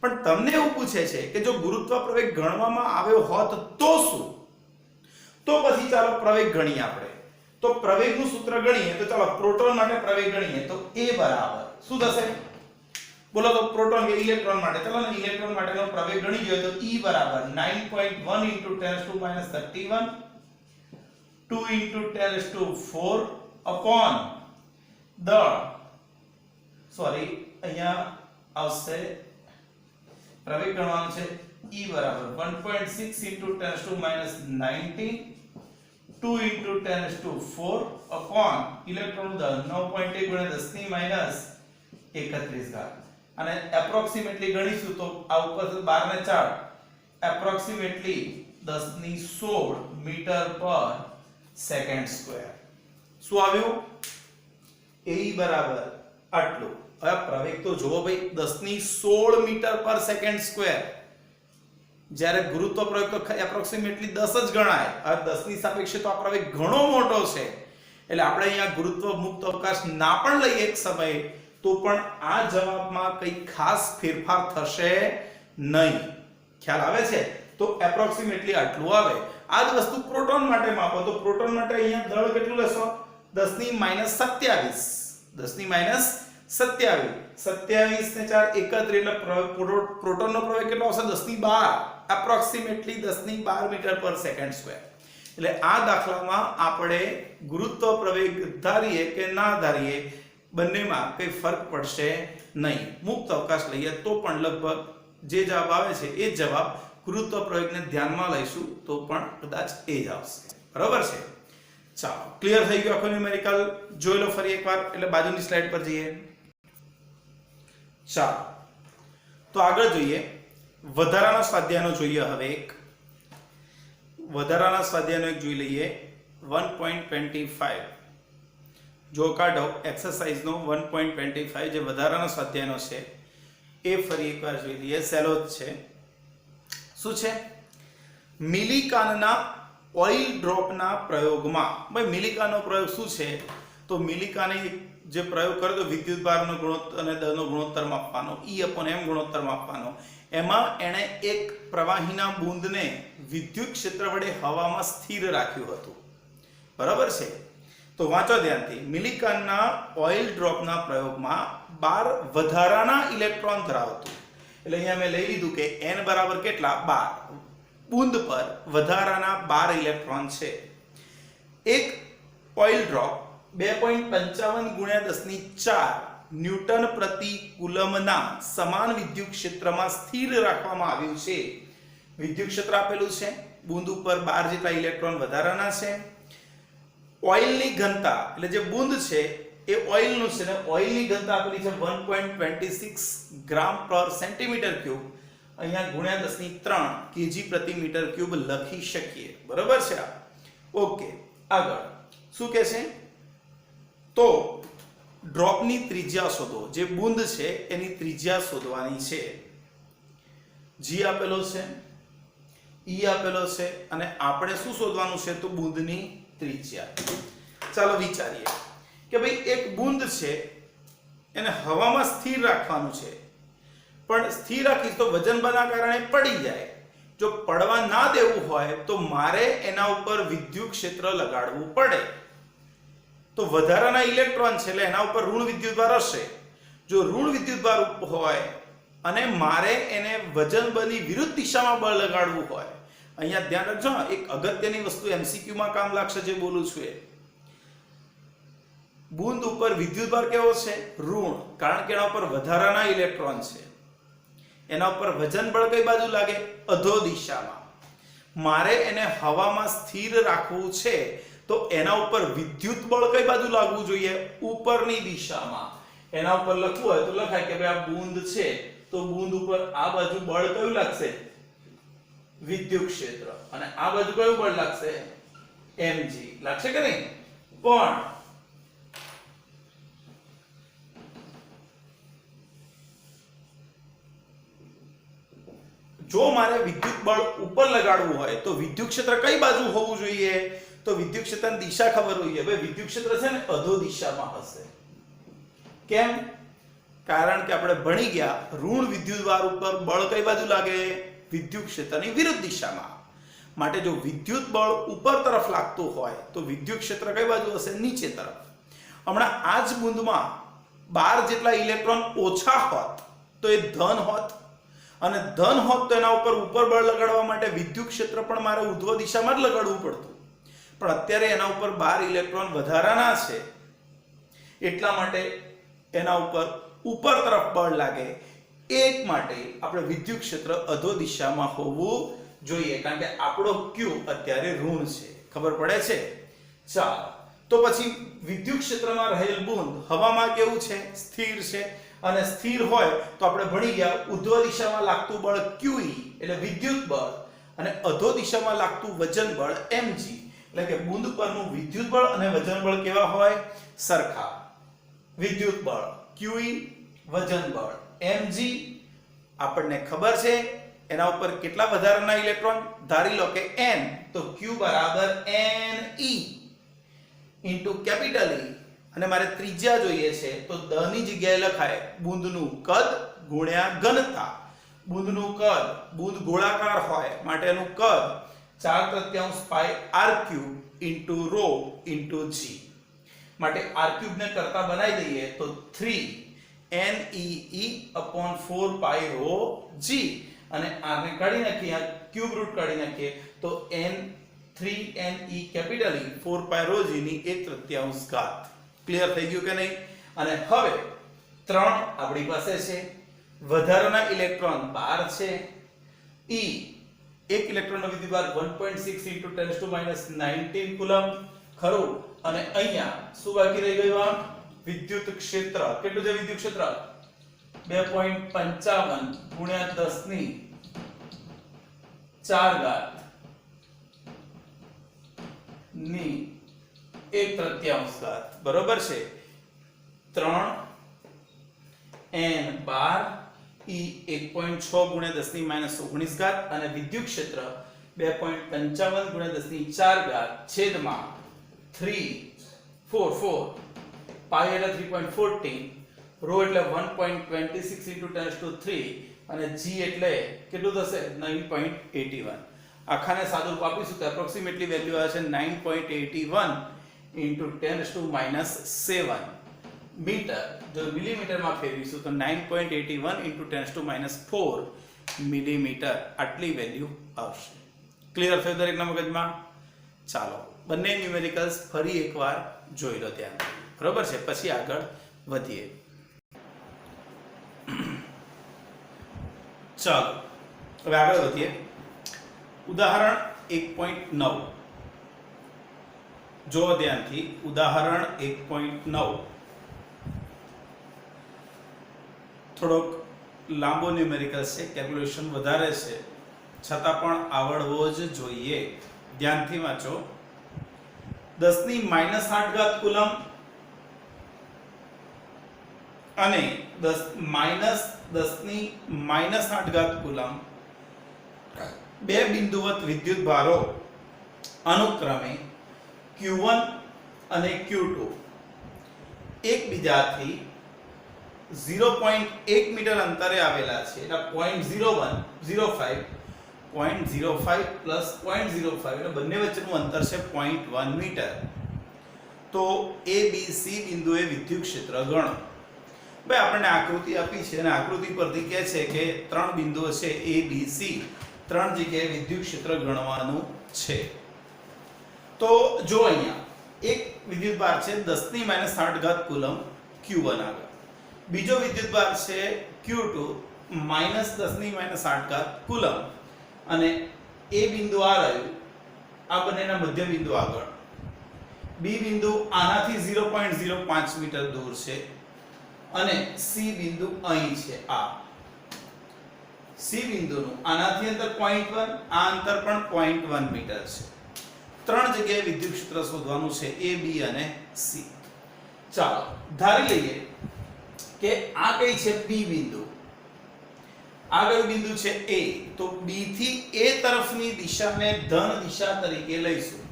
પણ તમને એવું પૂછે છે કે જો ગુરુત્વ પ્રવેગ ગણવામાં આવ્યો હોત તો શું? તો પછી ચાલો પ્રવેગ ગણીએ આપણે. તો પ્રવેગનું સૂત્ર ગણીએ તો ચાલો પ્રોટોન માટે પ્રવેગ ગણીએ તો A બરાબર શું થશે? બોલો તો પ્રોટોન કે ઇલેક્ટ્રોન માટે. ચાલો ને ઇલેક્ટ્રોન માટેનો પ્રવેગ ગણી જોઈએ તો E બરાબર 9.1 × 10⁻31 2 × 10⁴ upon દળ અહીંયા આવશે પ્રવેગ ગણવાનું છે. E બરાબર 1.6 × 10⁻19 2 × 10⁴ upon ઇલેક્ટ્રોન દળ 9.1 × 10⁻31 અને એપ્રોક્સિમેટલી ગણીશું તો આ ઉપર 12 ને 4 એપ્રોક્સિમેટલી 10⁻16 મીટર પર સેકન્ડ સ્ક્વેર. શું આવ્યું? A બરાબર આટલું. હવે પ્રવેગ તો જોવો ભાઈ 10⁻16 મીટર પર સેકન્ડ સ્ક્વેર. જ્યારે ગુરુત્વ પ્રવેગ તો એપ્રોક્સિમેટલી 10 જ ગણાય. આ 10 ની સાપેક્ષે તો આ પ્રવેગ ઘણો મોટો છે. એટલે આપણે અહીંયા ગુરુત્વ મુક્ત અવકાશ ના પણ લઈએ એક સમયે તો પણ આ જવાબમાં કંઈ ખાસ ફેરફાર થશે નહીં. ખ્યાલ આવે છે? તો એપ્રોક્સિમેટલી આટલું આવે. આ જ વસ્તુ પ્રોટોન માટે માપો તો પ્રોટોન માટે અહીંયા દળ કેટલું લેશો? 10⁻27. 10⁻27. 27 ને 4 31 એટલે પ્રોટોનનો પ્રવેગ કેટલો આવશે? 10⁻12 એપ્રોક્સિમેટલી 10⁻12 મીટર પર સેકન્ડ સ્ક્વેર. એટલે આ દાખલામાં આપણે ગુરુત્વ પ્રવેગ ધારીએ કે ના ધારીએ બંનેમાં કંઈ ફરક પડશે નહીં. મુક્ત અવકાશ લઈએ તો પણ લગભગ જે જવાબ આવે છે એ જવાબ ગુરુત્વ પ્રવેગને ધ્યાનમાં લઈશું તો પણ કદાચ એ જ આવશે. બરાબર છે? ચાલો, ક્લિયર થઈ ગયું આખું ન્યુમેરિકલ? જોઈ લો ફરી એકવાર, એટલે બાજુની સ્લાઇડ પર જઈએ. ચાલો, તો આગળ જોઈએ. વધારાના સ્વાધ્યાયનો જોઈએ. હવે એક વધારાના સ્વાધ્યાયનો એક જોઈ લઈએ. 1.25 જો કાઢો એક્સરસાઇઝનો 1.25 જે વધારાના સ્વાધ્યાયનો છે એ ફરી એકવાર જોઈ લઈએ. સહેલો જ છે. શું છે? મિલિકાનના ઓઇલ ડ્રોપના પ્રયોગમાં. ભાઈ મિલિકાનો પ્રયોગ શું છે? તો મિલિકાને જે પ્રયોગ કર્યો તો વિદ્યુતભારનો ગુણોત્તર અને દળનો ગુણોત્તર માપવાનો, E/m ગુણોત્તર માપવાનો. એમાં એણે એક પ્રવાહીના બૂંદને વિદ્યુત ક્ષેત્ર વડે હવામાં સ્થિર રાખ્યું હતું. બરાબર છે? તો વાંચો ધ્યાનથી. મિલિકાનના ઓઇલ ડ્રોપના પ્રયોગમાં 12 વધારાના ઇલેક્ટ્રોન ધરાવતું. એટલે અહીંયા મેં લઈ લીધું કે n બરાબર કેટલા? 12. બૂંદ પર વધારાના 12 ઇલેક્ટ્રોન છે. એક ઓઇલ ડ્રોપ 2.55 × 10⁴ ન્યૂટન પ્રતિ કુલમના સમાન વિદ્યુત ક્ષેત્રમાં સ્થિર રાખવામાં આવ્યું છે. વિદ્યુત ક્ષેત્ર આપેલું છે, બૂંદ ઉપર 12 જેટલા ઇલેક્ટ્રોન વધારાના છે. ઓઇલની ઘનતા એટલે જે બૂંદ છે એ ઓઇલનું છે ને ઓઇલની ઘનતા આપેલી છે 1.26 ગ્રામ પર સેન્ટીમીટર ક્યુબ. અહીંયા ગુણ્યા 10⁻³ kg પ્રતિ મીટર ક્યુબ લખી શકીએ. બરાબર છે? ઓકે, આગળ શું કહે છે? તો ડ્રોપની ત્રિજ્યા શોધો. જે બૂંદ છે એની ત્રિજ્યા શોધવાની છે. g આપેલો છે, e આપેલો છે અને આપણે શું શોધવાનું છે? તો બૂંદની ત્રિજ્યા. ચાલો વિચારીએ. કે ભાઈ એક બૂંદ છે એને હવામાં સ્થિર રાખવાનું છે, પણ સ્થિર રાખીશ તો વજન બળના કારણે પડી જાય. જો પડવા ના દેવું હોય તો મારે એના ઉપર વિદ્યુત ક્ષેત્ર લગાડવું પડે. તો વધારાના ઇલેક્ટ્રોન છે એટલે એના ઉપર ઋણ વિદ્યુતભાર હશે. જો ઋણ વિદ્યુતભાર હોય અને મારે એને વજન બળની વિરુદ્ધ દિશામાં બળ લગાડવું હોય, અહીંયા ધ્યાન રાખજો, એક અગત્યની વસ્તુ MCQ માં કામ લાગશે જે બોલું છું એ. બૂંદ ઉપર વિદ્યુતભાર કેવો છે? ઋણ, કારણ કે એના ઉપર વધારાના ઇલેક્ટ્રોન છે. એના ઉપર વજન બળ કઈ બાજુ લાગે? અધો દિશામાં. મારે એને હવામાં સ્થિર રાખવું છે તો એના ઉપર વિદ્યુત બળ કઈ બાજુ લાગવું જોઈએ? ઉપરની દિશામાં. એના ઉપર લખવું હોય તો લખાય કે ભાઈ આ બૂંદ છે તો બૂંદ ઉપર આ બાજુ બળ કયું લાગશે? વિદ્યુત ક્ષેત્ર. અને આ બાજુ કયું બળ લાગશે? mg લાગશે કે નહીં? પણ જો મારે વિદ્યુત બળ ઉપર લગાડવું હોય તો વિદ્યુત ક્ષેત્ર કઈ બાજુ હોવું જોઈએ? તો વિદ્યુત ક્ષેત્રની દિશા ખબર હોવી જોઈએ. ભાઈ વિદ્યુત ક્ષેત્ર છે ને અધો દિશામાં હશે. કેમ? કારણ કે આપણે ભણી ગયા ઋણ વિદ્યુતભાર ઉપર બળ કઈ બાજુ લાગે? વિદ્યુત ક્ષેત્રની વિરુદ્ધ દિશામાં. માટે જો વિદ્યુત બળ ઉપર તરફ લાગતું હોય તો વિદ્યુત ક્ષેત્ર કઈ બાજુ હશે? નીચે તરફ. હમણાં આ જ બૂંદમાં 12 જેટલા ઇલેક્ટ્રોન ઓછા હોત તો એ ધન હોત, અને ધન હોત તો એના ઉપર બળ લગાડવા માટે વિદ્યુત ક્ષેત્ર પણ મારે ઉર્ધ્વ દિશામાં જ લગાડવું પડતું. પણ અત્યારે એના ઉપર 12 ઇલેક્ટ્રોન વધારાના છે એટલા માટે એના ઉપર તરફ બળ લાગે. એક માટે આપણે વિદ્યુત ક્ષેત્ર અધો દિશામાં હોવું જોઈએ, કારણ કે આપણો Q અત્યારે ઋણ છે. ખબર પડે છે? ચાલો, તો પછી વિદ્યુત ક્ષેત્રમાં રહેલ બૂંદ હવામાં કેવું છે? સ્થિર છે. અને સ્થિર હોય તો આપણે ભણી ગયા ઉર્ધ્વ દિશામાં લાગતું બળ QE એટલે વિદ્યુત બળ, અને અધો દિશામાં લાગતું વજન બળ mg. એટલે કે બૂંદ પરનું વિદ્યુત બળ અને વજન બળ કેવા હોય? સરખા. વિદ્યુત બળ QE, વજન બળ mg. આપણને ખબર છે એના ઉપર કેટલા વધારાના ઇલેક્ટ્રોન? ધારી લો કે n, તો Q બરાબર ne ઇન્ટુ કેપિટલ E. અને મારે ત્રિજ્યા જોઈએ છે તો દ ની જગ્યાએ લખાય બૂંદનું કદ ગુણ્યા ઘનતા. બૂંદનું કદ, બૂંદ ગોળાકાર હોય માટે એનું કદ 4/3 પાઈ r³ ઇન્ટુ ρ ઇન્ટુ g. માટે r³ ને કરતા બનાવી દઈએ તો 3 NEE/4 પાઈ ρ g, અને r ને કાઢી નાખીએ, આ ક્યુબ રૂટ કાઢી નાખીએ તો 3NE કેપિટલ E 4 પાઈ ρ g ની 1/3 ઘાત. ક્લિયર થઈ ગયું કે નહીં? અને હવે 3 આપણી પાસે છે, વધારાના ઇલેક્ટ્રોન 12 છે. E એક ઇલેક્ટ્રોનનો વિદ્યુતભાર 1.6 × 10⁻19 કુલમ. ખરું? અને અહીંયા શું બાકી રહી ગયું? વિદ્યુત ક્ષેત્ર. કેટલું છે વિદ્યુત ક્ષેત્ર? 2.55 ગુણ્યા 10⁴ ની 1/3 ઘાત. બરોબર છે? 3 n 12 E 1.6 ગુણ્યા 10⁻19 ઘાત, અને વિદ્યુત ક્ષેત્ર 2.55 ગુણ્યા 10⁴ છેદમાં 344 પાઈ એટલે 3.14, ρ એટલે 1.26 × 10⁻³ અને g એટલે કેટલું થશે? 9.81. આખાને સાદું રૂપ આપીશું તો એપ્રોક્સિમેટલી વેલ્યુ આવે છે 9.81 × 10⁻7 મીટર. જો મિલીમીટરમાં ફેરવીશું તો 9.81 × 10⁻4 મિલીમીટર આટલી વેલ્યુ આવશે. ક્લિયર થયું દરેકના મગજમાં? ચાલો, બંને ન્યુમેરિકલ્સ ફરી એકવાર જોઈ લો ત્યાં. બરોબર છે? પછી આગળ વધીએ. ચાલો હવે આગળ વધીએ. ઉદાહરણ 1.9 જો ધ્યાનથી. ઉદાહરણ 1.9 થોડોક લાંબો ન્યુમેરિકલ છે, કેલ્ક્યુલેશન વધારે છે, છતાં પણ આવડવો જ જોઈએ. ધ્યાનથી વાંચો. 10⁻8 કુલમ અને 10⁻8 કુલમ બે બિંદુવત વિદ્યુત ભારો અનુક્રમે Q1 અને Q2 એકબીજાથી 0.1 મીટર અંતરે આવેલા છે એટલે 0.0105 0.05 પ્લસ 0.05 એટલે બંને વચ્ચેનું અંતર છે 0.1 મીટર. તો એ બી સી બિંદુએ વિદ્યુત ક્ષેત્ર ગણો. ભાઈ આપણને આકૃતિ આપી છે અને આકૃતિ પરથી કહે છે કે ત્રણ બિંદુઓ છે એ બી સી, ત્રણ જગ્યાએ વિદ્યુત ક્ષેત્ર ગણવાનું છે. તો જો અહીંયા એક વિદ્યુત ભાર છે 10⁻8 કુલમ Q1 આગળ, બીજો વિદ્યુત ભાર છે Q2 -10⁻8 કુલમ, અને એ બિંદુ આ રહ્યું, આ બંનેના મધ્ય બિંદુ આગળ, બી બિંદુ આનાથી 0.05 મીટર દૂર છે, અને સી બિંદુ અહીં છે. આ સી બિંદુનું આનાથી અંતર 0.1, આ અંતર પણ 0.1 મીટર છે. ત્રણ જગ્યાએ વિદ્યુત ક્ષેત્ર શોધવાનું છે એ, બી અને સી. ચાલો ધારી લઈએ કે આ કઈ છે બી બિંદુ, આ કયું બિંદુ છે એ, તો બી થી એ તરફની દિશાને ધન દિશા તરીકે લઈશું.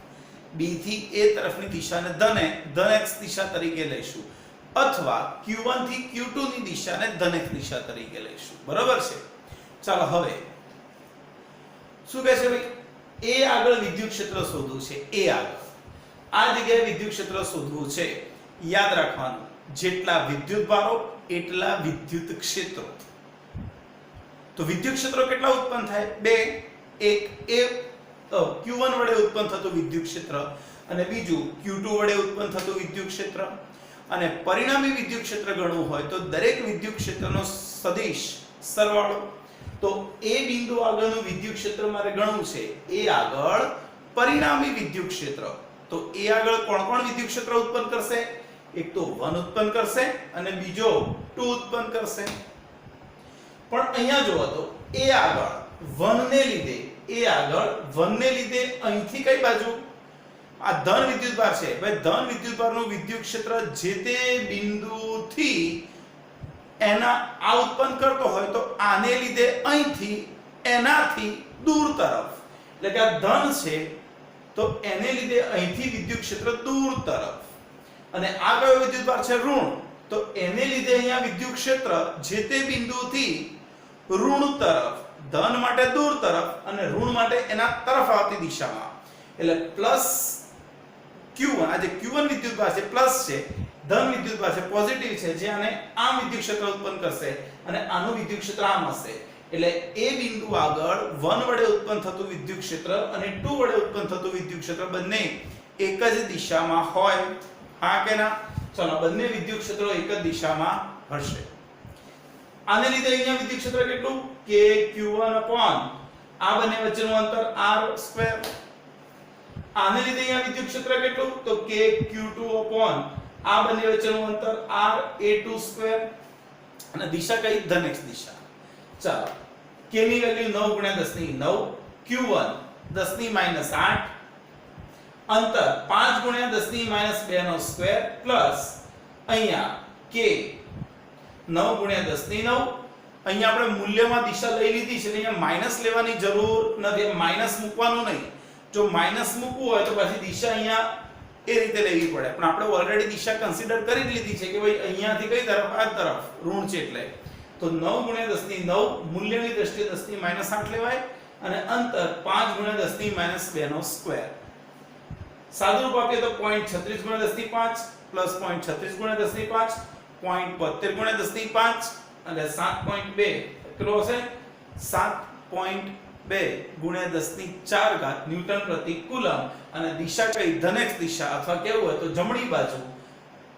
બી થી એ તરફની દિશાને ધન x દિશા તરીકે લઈશું, અથવા Q1 થી Q2 ની દિશાને ધન x દિશા તરીકે લઈશું. બરાબર છે. ચાલો હવે શું કહે છે ભાઈ, એ આગળ વિદ્યુત ક્ષેત્ર શોધવું છે. એ આગળ આ જગ્યાએ વિદ્યુત ક્ષેત્ર શોધવું છે. યાદ રાખવાનું, જેટલા વિદ્યુત ભારો એટલા વિદ્યુત ક્ષેત્રો. તો વિદ્યુત ક્ષેત્રો કેટલા ઉત્પન્ન થાય? બે. એક એ Q1 વડે ઉત્પન્ન થતું વિદ્યુત ક્ષેત્ર, અને બીજું Q2 વડે ઉત્પન્ન થતું વિદ્યુત ક્ષેત્ર. અને પરિણામી વિદ્યુત ક્ષેત્ર ગણવું હોય તો દરેક વિદ્યુત ક્ષેત્રનો સદિશ સરવાળો. તો એ બિંદુ આગળનું વિદ્યુત ક્ષેત્ર મારે ગણવું છે. એ આગળ પરિણામી વિદ્યુત ક્ષેત્ર. તો એ આગળ કોણ કોણ વિદ્યુત ક્ષેત્ર ઉત્પન્ન કરશે? એક તો 1 ઉત્પન્ન કરશે અને બીજો 2 ઉત્પન્ન કરશે. પણ અહીંયા જોવો તો એ આગળ 1 ને લીધે, એ આગળ 1 ને લીધે અહીંથી કઈ બાજુ આ ધન વિદ્યુતભાર છે. ભાઈ ધન વિદ્યુતભારનું વિદ્યુત ક્ષેત્ર જે તે બિંદુથી એના આ ઉત્પન્ન કરતો હોય તો આને લીધે અહીંથી એનાથી દૂર તરફ, એટલે કે આ ધન છે તો એને લીધે અહીંથી વિદ્યુત ક્ષેત્ર દૂર તરફ, અને આ કયો વિદ્યુતભાર છે? ઋણ, તો એને લીધે અહીંયા વિદ્યુત ક્ષેત્ર જે તે બિંદુથી ઋણ તરફ, ધન માટે દૂર તરફ અને ઋણ માટે એના તરફ આવતી દિશામાં, એટલે પ્લસ Q1. આ જે Q1 વિદ્યુતભાર છે પ્લસ છે, ધન વિદ્યુતભાર છે પોઝિટિવ છે, જે આને આમ વિદ્યુત ક્ષેત્ર ઉત્પન્ન કરશે અને આનું વિદ્યુત ક્ષેત્ર આમ હશે. એટલે એ બિંદુ આગળ 1 વડે ઉત્પન્ન થતું વિદ્યુત ક્ષેત્ર અને 2 વડે ઉત્પન્ન થતું વિદ્યુત ક્ષેત્ર બંને એક જ દિશામાં હોય. હા કે ના? ચલો બંને વિદ્યુત ક્ષેત્રો એક જ દિશામાં હશે. આને લીધે અહીંયા વિદ્યુત ક્ષેત્ર કેટલું? કે Q1 અપોન આ બંને વચ્ચેનું અંતર r². આને લીધે અહીંયા વિદ્યુત ક્ષેત્ર કેટલું? તો કે Q2 અપોન આ બંને વચ્ચેનું અંતર r_a2². અને દિશા કઈ? ધન x દિશા. ચાલો k ની વેલ્યુ 9 × 10⁹ Q1 10⁻8, અંતર 5 × 10⁻2² પ્લસ અહીંયા k 9 × 10⁹. અહીંયા આપણે મૂલ્યમાં દિશા લઈ લીધી છે, અહીંયા માઈનસ લેવાની જરૂર નથી, માઈનસ મૂકવાનું નહીં. જો માઈનસ મૂકવું હોય તો પછી દિશા અહીંયા એ રીતે લેવી પડે, પણ આપણે ઓલરેડી દિશા કન્સિડર કરી લીધી છે કે ભાઈ અહીંયાથી કઈ તરફ? આ તરફ ઋણ છે. એટલે તો 9 × 10⁹ મૂલ્યની દ્રષ્ટિએ 10⁻8 લેવાય, અને અંતર 5 × 10⁻2². સાદુરૂપ આપીએ તો 0.36 × 10⁵ પ્લસ 0.36 × 10⁵, 0.72 × 10⁵, અને 7.2 કેટલો હશે? 7.2 × 10⁴ ન્યૂટન પ્રતિ કુલમ. અને દિશા કઈ? ધન x દિશા, અથવા કેવું હોય તો જમણી બાજુ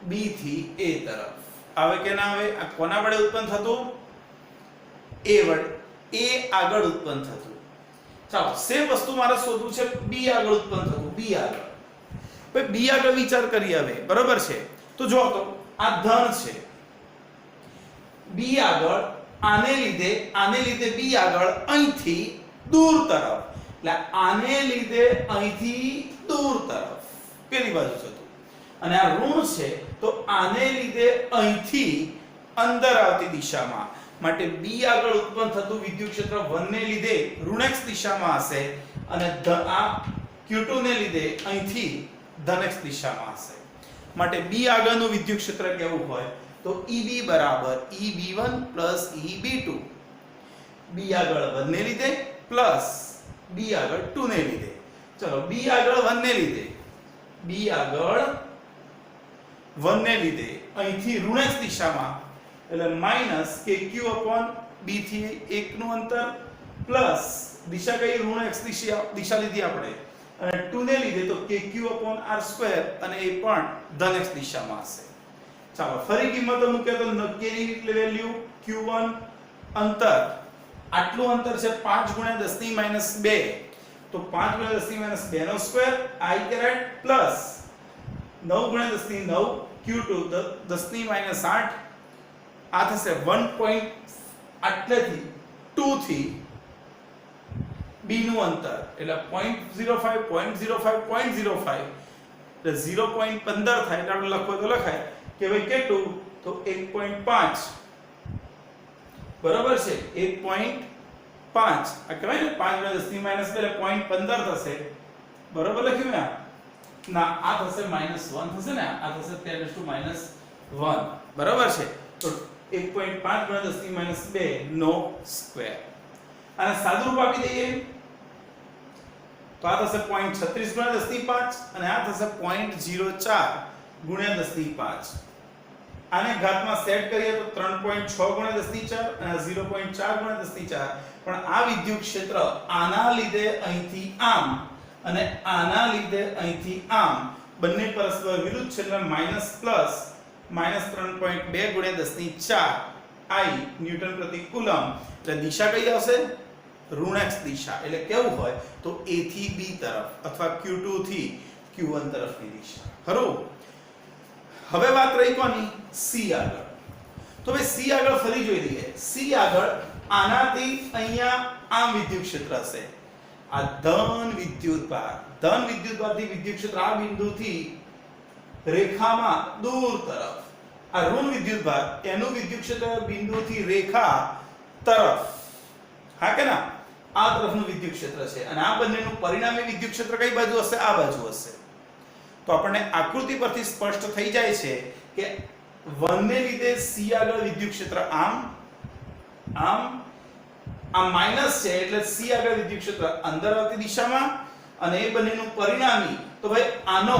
b થી a તરફ. આવે કે ના આવે? આ કોના વડે ઉત્પન્ન થતું? a વડે, a આગળ ઉત્પન્ન થતું. ચાલો સેમ વસ્તુ મારે શોધવું છે b આગળ ઉત્પન્ન થતું. b આગળ, ભાઈ b આગળ વિચાર કરીએ હવે. બરોબર છે? તો જો તો આ ધન છે, b આગળ આને લીધે b આગળ અહીંથી દૂર તરફ, એટલે આને લીધે અહીંથી દૂર તરફ પેલી બાજુ જતું, અને આ ઋણ છે તો આને લીધે અહીંથી અંદર આવતી દિશામાં. માટે b આગળ ઉત્પન્ન થતું વિદ્યુત ક્ષેત્ર 1 ને લીધે ઋણ x દિશામાં હશે, અને આ Q2 ને લીધે અહીંથી ધન x દિશામાં હશે. માટે b આગળનું વિદ્યુત ક્ષેત્ર કેવું હોય તો EB બરાબર EB1 EB2 b આગળ 1 ને લીધે પ્લસ b આગળ 2 ને લીધે ચલો b આગળ 1 ને લીધે b આગળ 1 ને લીધે અહીંથી ઋણ x દિશામાં એટલે માઈનસ kq/b થી 1 નું અંતર પ્લસ દિશા કઈ ઋણ x દિશા લીધી આપણે અને 2 ને લીધે તો kq/r² અને એ પણ ધન x દિશામાં હશે ચાલો ફરી કિંમતો મૂકે તો નક્કીની વેલ્યુ q1 અંતર આટલું અંતર છે 5 × 10 - 2 તો 5 × 10 - 2 નો square I caret plus 9 × 10 - 9 q2 10 - 8 આ થશે 1. આટલેથી 2 થી b નું અંતર એટલે 0.05 0.05 એટલે 0.15 થાય એટલે આપણે લખો તો લખાય કે ભાઈ કેટલું તો 1.5 બરાબર છે 1.5 આ કહેવાય ને 5 × 10 - 2 એટલે 0.15 થશે બરાબર લખ્યું ને ના આ થશે -1 થશે ને આ થશે 10⁻1 બરાબર છે તો 1.5 × 10 - 2 નો સ્ક્વેર અને સાદુરૂપ આપી દઈએ તો આ થશે 0.36 × 10 5 અને આ થશે 0.04 × 10 5 આને ઘાતમાં સેટ કરીએ તો 3.6 × 10 4 અને 0.4 × 10 4 પણ આ વિદ્યુત ક્ષેત્ર આના લીધે અહીંથી આમ અને આના લીધે અહીંથી આમ બંને પરસ્પર વિરુદ્ધ છે એટલે માઈનસ પ્લસ -3.2 × 10 4 I ન્યૂટન પ્રતિ કુલમ એટલે દિશા કઈ આવશે ઋણ x દિશા એટલે કેવું હોય તો a થી b તરફ અથવા q2 થી q1 તરફની દિશા ખરું હવે વાત રહી કોની c આગળ તો ભાઈ c આગળ ફરી જોઈ લઈએ c આગળ આનાથી અહીંયા આમ વિદ્યુત ક્ષેત્ર હશે આ ધન વિદ્યુતભારથી વિદ્યુત ક્ષેત્ર આ બિંદુથી રેખામાં દૂર તરફ આ ઋણ વિદ્યુતભાર એનું વિદ્યુત ક્ષેત્ર બિંદુથી રેખા તરફ હા કે ના આ તરફનું વિદ્યુત ક્ષેત્ર છે અને આ બંનેનું પરિણામી વિદ્યુત ક્ષેત્ર કઈ બાજુ હશે આ બાજુ હશે તો આપણને આકૃતિ પરથી સ્પષ્ટ થઈ જાય છે કે 1 ને લીધે c આગળ વિદ્યુત ક્ષેત્ર આમ માઈનસ છે એટલે c આગળ વિદ્યુત ક્ષેત્ર અંદર આવતી દિશામાં અને એ બંનેનું પરિણામી તો ભાઈ આનો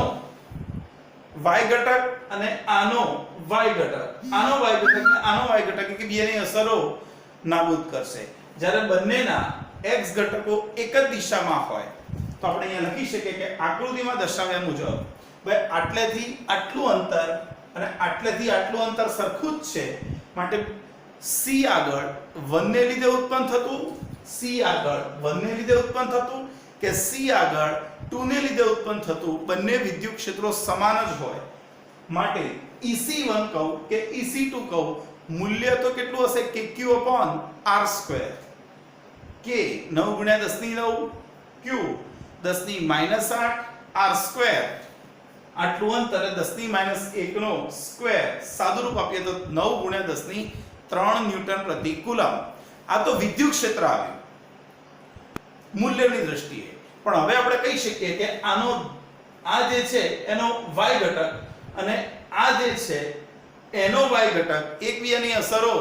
y ઘટક અને આનો y ઘટક આનો y ઘટક કે બેની અસરો નાબૂદ કરશે જ્યારે બંનેના x ઘટકો એક જ દિશામાં હોય તો આપણે અહીંયા લખી શકીએ કે આકૃતિમાં દર્શાવ્યા મુજબ ભાઈ આટલેથી આટલું અંતર અને આટલેથી આટલું અંતર સરખું જ છે માટે c આગળ 1 ને લીધે ઉત્પન્ન થતું કે c આગળ 2 ને લીધે ઉત્પન્ન થતું બંને વિદ્યુત ક્ષેત્રો સમાન જ હોય માટે EC1 કહું કે EC2 કહું મૂલ્ય તો કેટલું હશે kq/r². k 9 × 10 9 q 10 - 8 r² આટલું અંતર 10 - 1 નો સ્ક્વેર સાદુરૂપ આપીએ તો 9 × 10 3 ન્યૂટન પ્રતિ કુલમ આ તો વિદ્યુત ક્ષેત્ર આવ્યું મૂલ્યની દ્રષ્ટિએ પણ હવે આપણે કહી શકીએ કે આનો આ જે છે એનો y ઘટક અને આ જે છે એનો y ઘટક એકબીજાની અસરો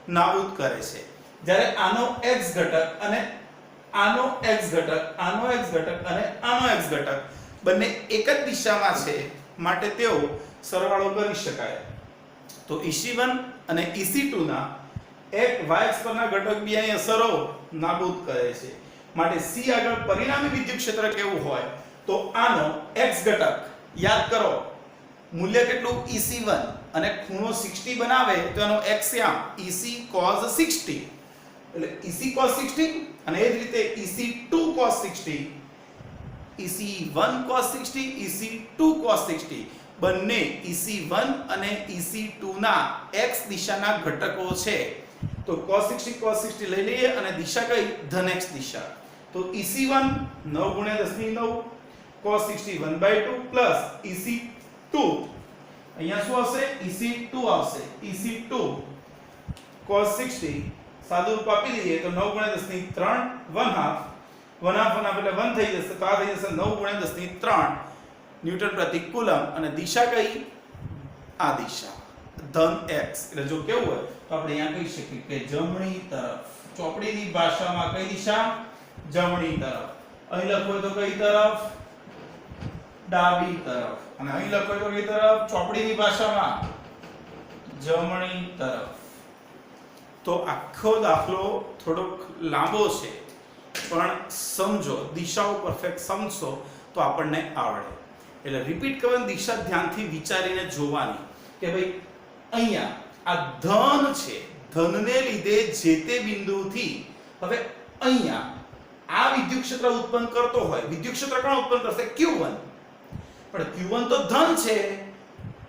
નાબૂદ કરે છે જ્યારે આનો x ઘટક અને આનો x ઘટક આનો x ઘટક અને આનો x ઘટક બંને એક જ દિશામાં છે માટે તેઓ સરવાળો કરી શકાય તો EC1 અને EC2 ના એક y અક્ષ પરના ઘટક બીજાની અસરો નાબૂદ કરે છે માટે c આગળ પરિણામી વિદ્યુત ક્ષેત્ર કેવું હોય તો આનો x ઘટક યાદ કરો મૂલ્ય કેટલું EC1 અને ખૂણો 60 બનાવે તો એનો x આમ EC cos 60 એટલે EC cos 60 અને એ જ રીતે EC2 cos 60 EC1 cos 60 EC2 cos 60 બંને EC1 અને EC2 ના x દિશાના ઘટકો છે તો cos 60 લઈ લઈએ અને દિશા કઈ ધન x દિશા તો EC1 9 × 10 9 cos 60 1/2 પ્લસ EC2 અહીંયા શું આવશે EC2 આવશે EC2 cos 60 સાદું રૂપ આપી દઈએ તો 9 × 10 3 1/2 એટલે 1 થઈ જશે તો આ થઈ જશે 9 × 10 3 ન્યૂટન પ્રતિ કુલમ અને દિશા કઈ આ દિશા ધન x, એટલે જો કેવું હોય તો આપણે અહીંયા કહી શકીએ કે જમણી તરફ. ચોપડીની ભાષામાં કઈ દિશા? જમણી તરફ. અહીં લખો તો કઈ તરફ? ડાબી તરફ. અને અહીં લખો તો કઈ તરફ? ચોપડીની ભાષામાં જમણી તરફ. તો આખો દાખલો થોડોક લાંબો છે, પણ સમજો, દિશાઓ પરફેક્ટ સમજો તો આપણને આવડે. એટલે રિપીટ કરવાની દિશા ધ્યાનથી વિચારીને જોવાની કે ભાઈ અહીંયા આ ધન છે, ધનને લીધે જે તે બિંદુથી હવે અહીંયા આ વિદ્યુત ક્ષેત્ર ઉત્પન્ન કરતો હોય, વિદ્યુત ક્ષેત્ર કોણ ઉત્પન્ન કરશે? Q1. પણ Q1 તો ધન છે,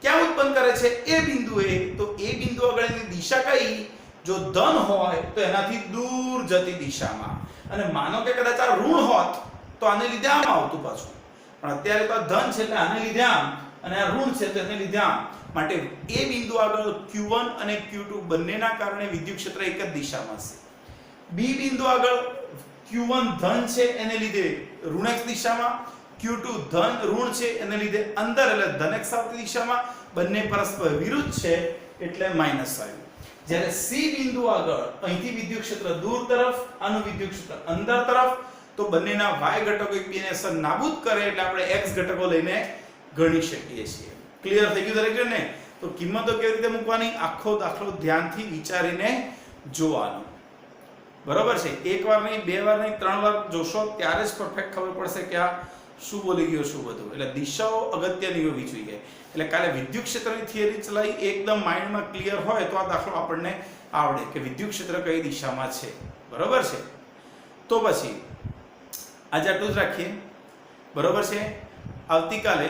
ક્યાં ઉત્પન્ન કરે છે? એ બિંદુએ. તો એ બિંદુ આગળની દિશા કઈ? જો ધન હોય તો એનાથી દૂર જતી દિશામાં. અને માનો કે કદાચ આ ઋણ હોત તો આને લીધે આમ આવતું પાછું, પણ અત્યારે તો આ ધન છે એટલે આને લીધે આમ, અને આ ઋણ છે તો એને લીધે આમ. માટે એ બિંદુ આગળ Q1 અને Q2 બંનેના કારણે વિદ્યુત ક્ષેત્ર એક જ દિશામાં છે. બી બિંદુ આગળ Q1 ધન છે એને લીધે ઋણ x દિશામાં, Q2 ધન ઋણ છે એને લીધે અંદર, એટલે ધન x આવતી દિશામાં. બંને પરસ્પર વિરુદ્ધ છે એટલે માઈનસ આવ્યું. જ્યારે સી બિંદુ આગળ અહીંથી વિદ્યુત ક્ષેત્ર દૂર તરફ, આનું વિદ્યુત ક્ષેત્ર અંદર તરફ, તો બંનેના y ઘટકો એકબીજાને અસર નાબૂદ કરે એટલે આપણે x ઘટકો લઈને ગણી શકીએ છીએ. ક્લિયર થઈ ગયું દરેકને ને? તો કિંમતો કેવી રીતે મૂકવાની? આખો દાખલો ધ્યાનથી વિચારીને જોવાનો. બરોબર છે? એક વાર નહીં, બે વાર નહીં, ત્રણ વાર જોશો ત્યારે જ પરફેક્ટ ખબર પડશે કે આ શું બોલી ગયો, શું બધું. એટલે દિશાઓ અગત્યની હોવી જોઈએ. એટલે કાલે વિદ્યુત ક્ષેત્રની થિયરી ચલાવી એકદમ માઇન્ડમાં ક્લિયર હોય તો આ દાખલો આપણને આવડે કે વિદ્યુત ક્ષેત્ર કઈ દિશામાં છે. બરોબર છે? તો પછી આજે આટલું જ રાખીએ. બરોબર છે? આવતીકાલે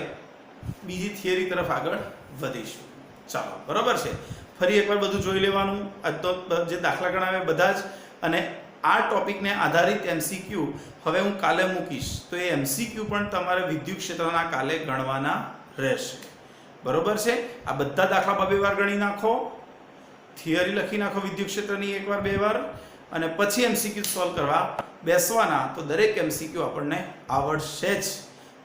બીજી થિયરી તરફ આગળ વધીશું. ચાલો, બરોબર છે? ફરી એકવાર બધું જોઈ લેવાનું. આજ તો જે દાખલા ગણાવે બધા જ, અને આ ટોપિકને આધારિત MCQ હવે હું કાલે મૂકીશ, તો એ MCQ પણ તમારે વિદ્યુત ક્ષેત્રના કાલે ગણવાના રહેશે. બરોબર છે? આ બધા દાખલા બે વાર ગણી નાખો, થિયરી લખી નાખો વિદ્યુત ક્ષેત્રની એક વાર, બે વાર, અને પછી MCQ સોલ્વ કરવા બેસવાના. તો દરેક MCQ આપણને આવડશે જ.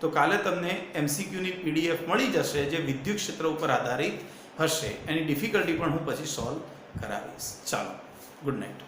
તો કાલે તમને MCQ ની PDF મળી જશે જે વિદ્યુત ક્ષેત્ર ઉપર આધારિત હશે. એની ડિફિકલ્ટી પણ હું પછી સોલ્વ કરાવીશ. ચાલો, ગુડ નાઇટ.